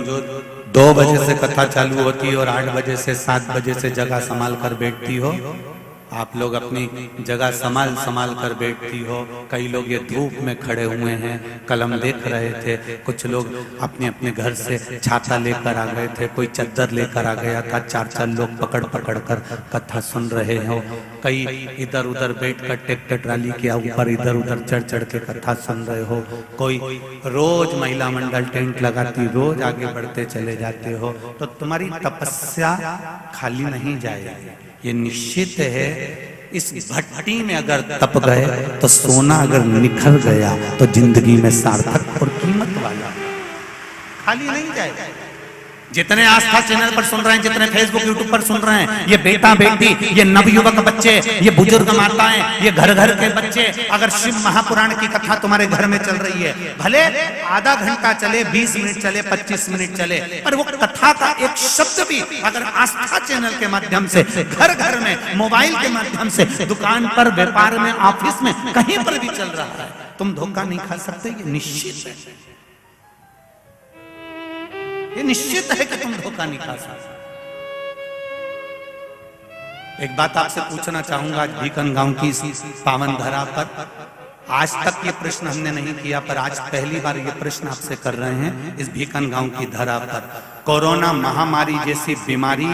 2 बजे से कथा चालू होती है और 8 बजे से 7 बजे से जगह संभाल कर बैठती हो, आप लोग अपनी जगह संभाल कर बैठती हो। कई लोग ये धूप में खड़े हुए हैं, कलम देख रहे थे। कुछ लोग अपने अपने घर से छाता लेकर आ गए थे, कोई चद्दर लेकर आ गया था। 4-4 लोग पकड़ पकड़ कर कथा सुन रहे हो। कई इधर उधर बैठकर ट्रैक्टर ट्राली के ऊपर इधर उधर चढ़ चढ़ के कथा सुन रहे हो। कोई रोज महिला मंडल टेंट लगाती, रोज आगे बढ़ते चले जाते हो। तो तुम्हारी तपस्या खाली नहीं जाएगी, ये निश्चित है। इस भट्टी में अगर तप गए तो सोना अगर निखर गया तो जिंदगी में सार्थक और कीमत वाला, खाली नहीं जाएगा। जितने आस्था चैनल पर सुन रहे हैं, जितने फेसबुक यूट्यूब पर सुन रहे हैं, ये बेटा बेटी, ये नवयुवक बच्चे, ये बुजुर्ग माताएं, ये घर घर के बच्चे, अगर शिव महापुराण की कथा तुम्हारे घर में चल रही है, भले आधा घंटा चले, 20 मिनट चले, 25 मिनट चले, पर वो कथा का एक शब्द भी अगर आस्था चैनल के माध्यम से घर घर में, मोबाइल के माध्यम से, दुकान पर, व्यापार में, ऑफिस में, कहीं पर भी चल रहा है, तुम धोखा नहीं खा सकते। ये निश्चित है, ये निश्चित है कि तुम धोखा नहीं खा सकते। एक बात आपसे पूछना चाहूंगा आज भीकन गांव की पावन धरा पर, आज तक ये प्रश्न हमने नहीं किया, पर आज पहली बार ये प्रश्न आपसे कर रहे हैं इस भीकन गांव की धरा पर। कोरोना महामारी जैसी बीमारी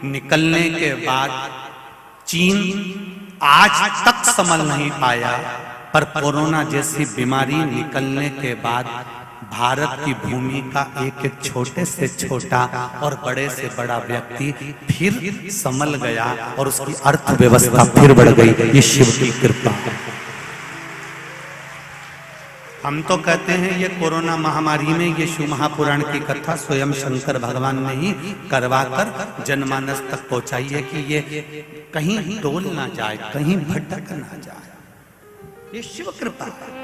निकलने के बाद चीन आज तक संभल नहीं पाया, पर कोरोना जैसी बीमारी निकलने के बाद भारत की भूमि का एक एक छोटे से छोटा और बड़े से बड़ा व्यक्ति फिर संभल गया और उसकी अर्थव्यवस्था फिर बढ़ गई। ये शिव की कृपा। हम तो कहते हैं ये कोरोना महामारी में ये शिव महापुराण की कथा स्वयं शंकर भगवान ने ही करवाकर जनमानस तक पहुंचाई है कि ये कहीं डोल ना जाए, कहीं भटक ना जाए। ये शिव कृपा है।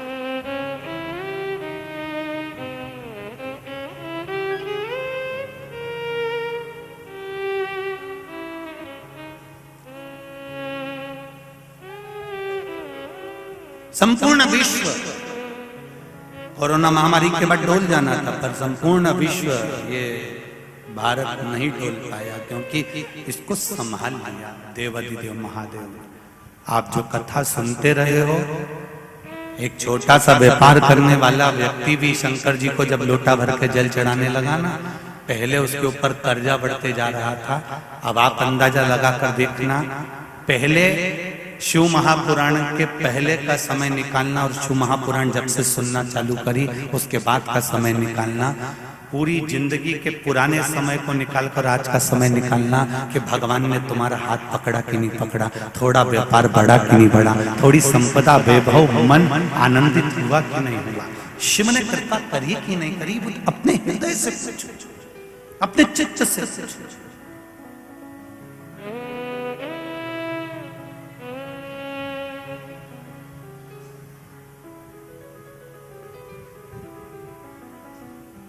संपूर्ण विश्व कोरोना महामारी के बाद डोल जाना था, पर संपूर्ण विश्व ये भारत नहीं डोल पाया, क्योंकि इसको संभाल लिया देवाधिदेव महादेव। आप जो कथा सुनते रहे हो, एक छोटा सा व्यापार करने वाला व्यक्ति भी शंकर जी को जब लोटा भर के जल चढ़ाने लगा ना, पहले उसके ऊपर कर्जा बढ़ते जा रहा था। अब आप अंदाजा लगाकर देखना, पहले शिव महापुराण के पहले का समय निकालना और शिव महापुराण जब से सुनना चालू करी उसके बाद का समय निकालना, पूरी जिंदगी के पुराने समय को निकालकर आज का समय निकालना कि भगवान ने तुम्हारा हाथ पकड़ा कि नहीं पकड़ा, थोड़ा व्यापार बढ़ा कि नहीं बढ़ा, थोड़ी संपदा वैभव मन आनंदित हुआ कि नहीं हुआ, शिव ने कृपा करी कि नहीं करी, अपने हृदय से पूछो, अपने चित्त से पूछो।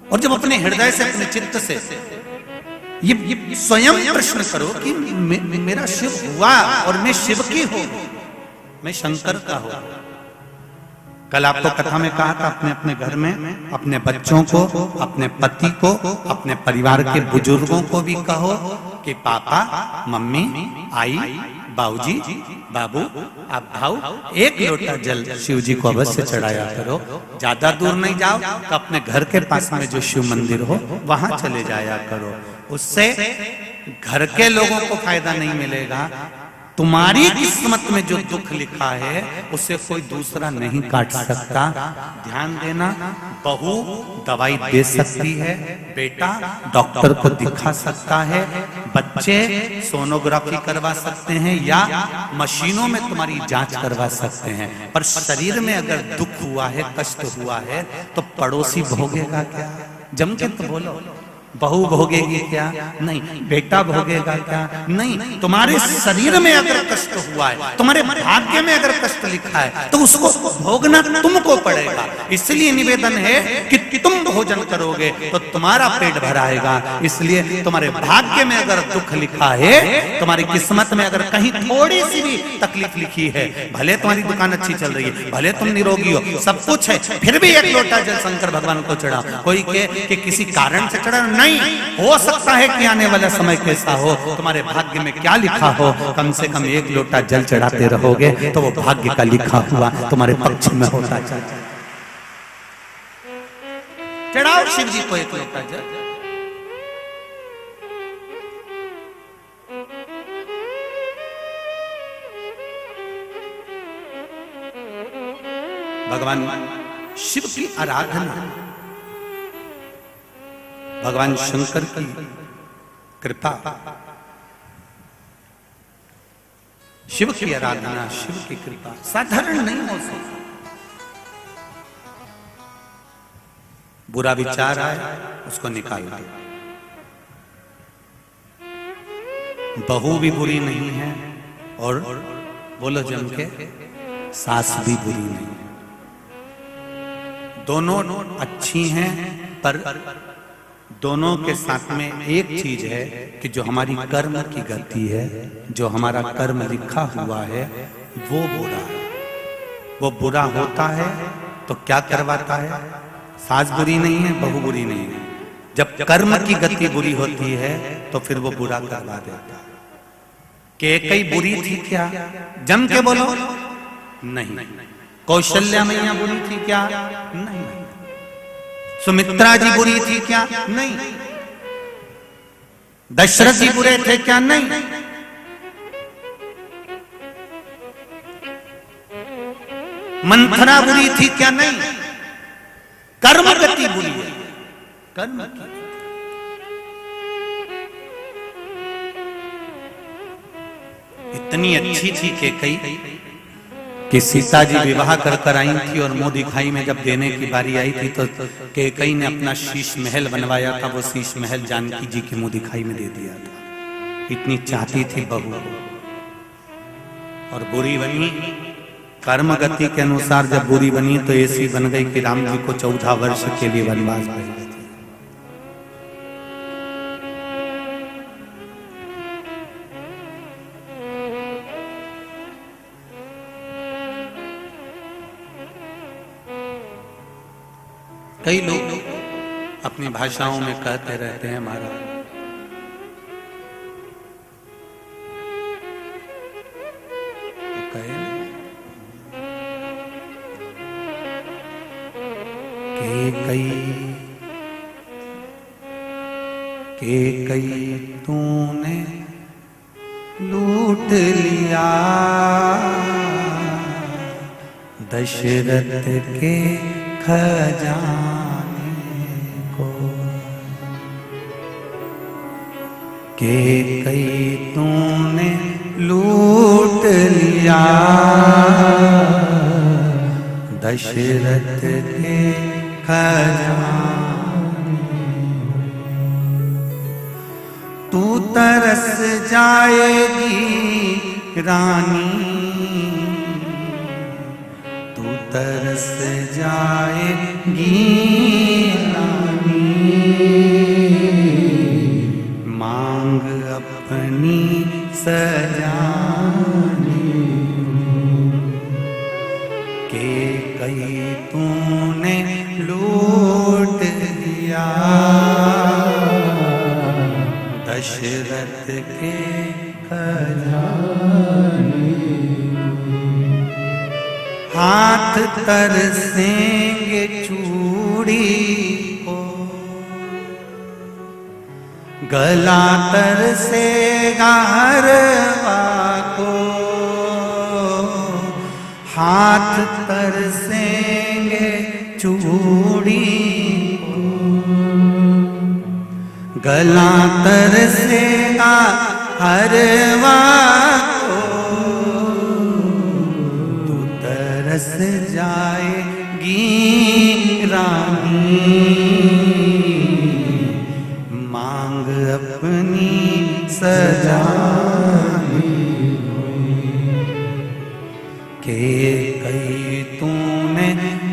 और जब अपने हृदय से, अपने चित्त से ये स्वयं प्रश्न करो कि मेरा शिव हुआ और मैं शिव की हूं, मैं शंकर का हूं। कल आपको कथा में कहा था, अपने अपने घर में अपने बच्चों को, अपने पति को, अपने परिवार के बुजुर्गों को भी कहो कि पापा, मम्मी, आई, बाबूजी, बाबू, आप भाऊ, एक लोटा जल शिव जी को अवश्य चढ़ाया करो। ज्यादा दूर नहीं जाओ तो अपने घर के पास में जो शिव मंदिर हो वहां चले जाया करो। उससे घर के लोगों को फायदा नहीं मिलेगा, तुम्हारी किस्मत में जो दुख लिखा है उसे कोई दूसरा नहीं काट सकता। ध्यान देना, बहू दवाई दे सकती है, बेटा डॉक्टर को दिखा सकता है, बच्चे सोनोग्राफी करवा सकते हैं या मशीनों में तुम्हारी जांच करवा सकते हैं, पर शरीर में अगर दुख हुआ है, कष्ट हुआ है तो पड़ोसी भोगेगा क्या? जम के तो बोलो, बहू भोगेगी क्या? नहीं। बेटा भोगेगा क्या? नहीं। तुम्हारे शरीर में अगर कष्ट हुआ है, तुम्हारे भाग्य में अगर कष्ट लिखा है तो उसको भोगना तुमको पड़ेगा। इसलिए निवेदन है कि तुम भोजन करोगे तो तुम्हारा पेट भराएगा। इसलिए तुम्हारे भाग्य में अगर दुख लिखा है, तुम्हारी किस्मत में अगर कहीं थोड़ी सी भी तकलीफ लिखी है, भले तुम्हारी दुकान अच्छी चल रही है, भले तुम निरोगी हो, सब कुछ है, फिर भी एक लोटा जल शंकर भगवान को चढ़ा। कोई कहे कि किसी कारण से चढ़ा, नहीं, हो सकता है कि आने वाला समय कैसा हो, तुम्हारे भाग्य में क्या लिखा हो, कम से कम एक लोटा जल चढ़ाते रहोगे तो वो भाग्य का लिखा हुआ तुम्हारे पक्ष में होता चला। चढ़ाओ शिव जी को एक लोटा जल। भगवान शिव की आराधना, भगवान शंकर की कृपा, शिव की आराधना, शिव की कृपा साधारण नहीं हो सकती। बुरा विचार आए उसको निकाल दो, बहू भी बुरी नहीं है और बोलो जम के सास भी बुरी नहीं है। दोनों अच्छी हैं, पर दोनों के साथ में एक चीज है कि जो हमारी कर्म की गति है, जो हमारा कर्म लिखा हुआ है, वो बुरा है। वो बुरा होता है तो क्या करवाता है? सास बुरी नहीं है, बहू बुरी नहीं है। जब कर्म की गति बुरी होती है तो फिर वो बुरा करवा देता है। कैकेयी बुरी थी क्या? जम के बोलो। नहीं। कौशल्या मैया बुरी थी क्या? नहीं। सुमित्रा जी बुरी थी क्या? नहीं। दशरथ जी बुरे थे क्या? नहीं। मंथरा बुरी थी क्या? नहीं। कर्म गति बुरी है। कर्म की इतनी अच्छी थी कैकेयी कि सीता जी विवाह कर आई थी और मुंह दिखाई में जब देने की बारी आई थी तो कैकेयी ने अपना शीश महल बनवाया था। वो शीश महल जानकी जी की मुंह दिखाई में दे दिया था। इतनी चाहती थी बहू और बुरी बनी। कर्म गति के अनुसार जब बुरी बनी तो ऐसी बन गई कि राम जी को 14 वर्ष के लिए वनवास भेज दिया। कई लोग अपनी भाषाओं में कहते रहते हैं महाराज, तो कहे कैकेयी तूने लूट लिया दशरथ के खजाने को। कैकेयी तूने लूट लिया दशरथ के खजाने। तू तरस जाएगी रानी, तू तरस जाएगी रानी। मांग अपनी सजानी। कैकेयी तूने लूट लिया दशरथ के खजाने। हाथ तरसेंगे चूड़ी को, गला तरसेगा हरवा को। हाथ तरसेंगे चूड़ी को, गला तरसेगा हरवा को। तू तरस जाएगी रानी, मांग अपनी सजानी। कैकेयी तूने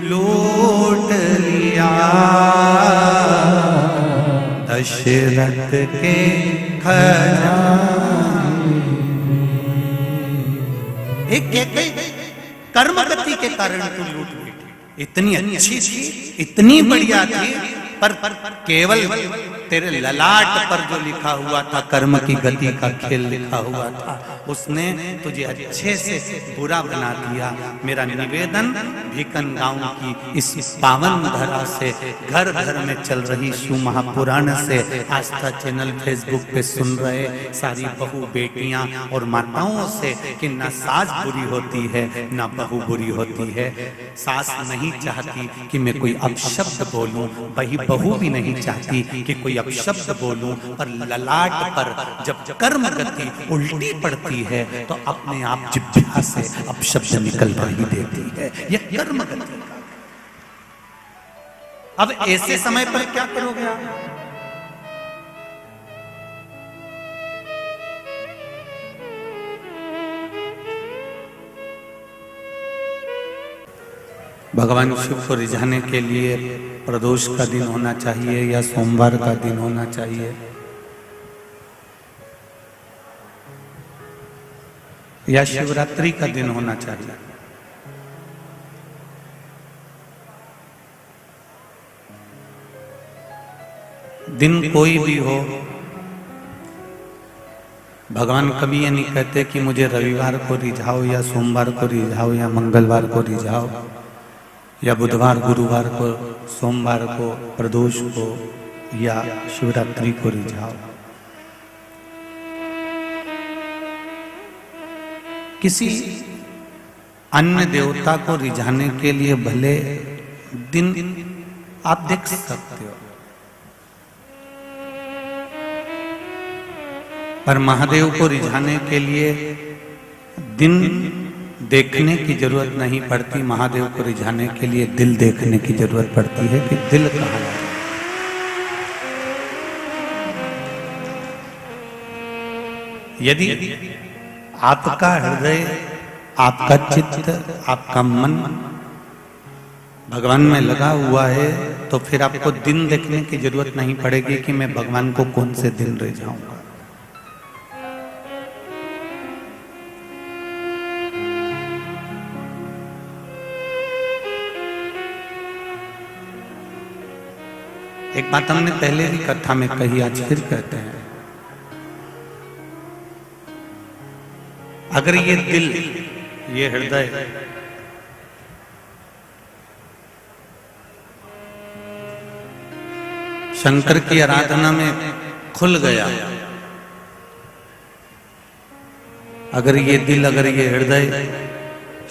लूट लिया दशरथ के खजाने। एक कैकेयी कर्म गति के कारण तू लूट बैठी। इतनी अच्छी थी, इतनी बढ़िया थी, पर केवल तेरे ललाट पर जो लिखा हुआ था कर्म की गति का खेल लिखा हुआ था, उसने तुझे अच्छे से बुरा बना दिया। मेरा निवेदन भीकन गांव की इस पावन धरा से, घर घर में चल रही शिव महापुराण से, आस्था चैनल फेसबुक पे सुन रहे सारी बहू बेटियां और माताओं से कि ना सास बुरी होती है ना बहू बुरी होती है। सास नहीं चाहती कि मैं कोई अपशब्द बोलूं, वही बहू भी नहीं चाहती कि कोई अपशब्द बोलूं, पर ललाट पर जब कर्म गति उल्टी पड़ती है तो अपने आप जिह्वा से अपशब्द निकल ही देती है। यह कर्म गति। अब ऐसे समय पर क्या करोगे आप? भगवान शिव को रिझाने के लिए प्रदोष का दिन होना चाहिए या सोमवार का दिन होना चाहिए या शिवरात्रि का दिन होना चाहिए। दिन कोई भी हो, भगवान कभी ये नहीं कहते कि मुझे रविवार को रिझाओ या सोमवार को रिझाओ या मंगलवार को रिझाओ या बुधवार गुरुवार को, सोमवार को, प्रदोष को या शिवरात्रि को रिझाओ। किसी अन्य देवता को रिझाने के लिए भले दिन आप देख सकते हो, पर महादेव को रिझाने के लिए दिन देखने की जरूरत नहीं पड़ती। महादेव को रिझाने के लिए दिल देखने की जरूरत पड़ती है कि दिल कहाँ है। यदि आपका हृदय, आपका चित्त, आपका मन भगवान में लगा हुआ है तो फिर आपको दिन देखने की जरूरत नहीं पड़ेगी कि मैं भगवान को कौन से दिन रिझाऊंगा। एक बात हमने पहले भी कथा में कही, आज फिर कहते हैं, अगर ये दिल, ये हृदय शंकर की आराधना में खुल गया, अगर ये दिल, अगर ये हृदय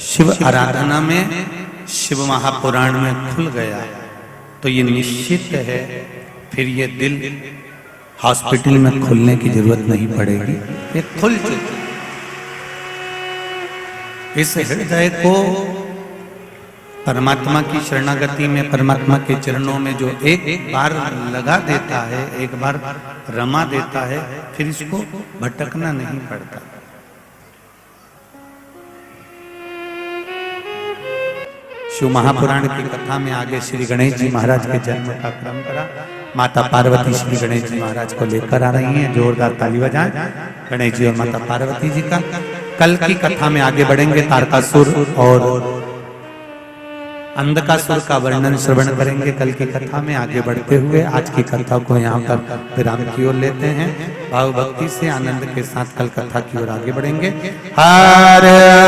शिव आराधना में, शिव महापुराण में खुल गया, तो ये निश्चित है फिर ये दिल हॉस्पिटल में खुलने की जरूरत नहीं पड़ेगी, ये खुल चुका। इस हृदय को परमात्मा की शरणागति में, परमात्मा के चरणों में जो एक बार लगा देता है, एक बार रमा देता है, फिर इसको भटकना नहीं पड़ता। शिव महापुराण की कथा में आगे श्री गणेश जी महाराज के जन्म का क्रम करा। माता पार्वती श्री गणेश जी महाराज को लेकर आ रही हैं, जोरदार ताली बजाएं गणेश जी और माता पार्वती जी का। कल की कथा में आगे बढ़ेंगे, तारकासुर और अंधकासुर का वर्णन श्रवण करेंगे कल की कथा में। आगे बढ़ते हुए आज की कथा को यहाँ पर विराम की ओर लेते हैं। भाव भक्ति से आनंद के साथ कल कथा की ओर आगे बढ़ेंगे। हर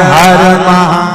हर महा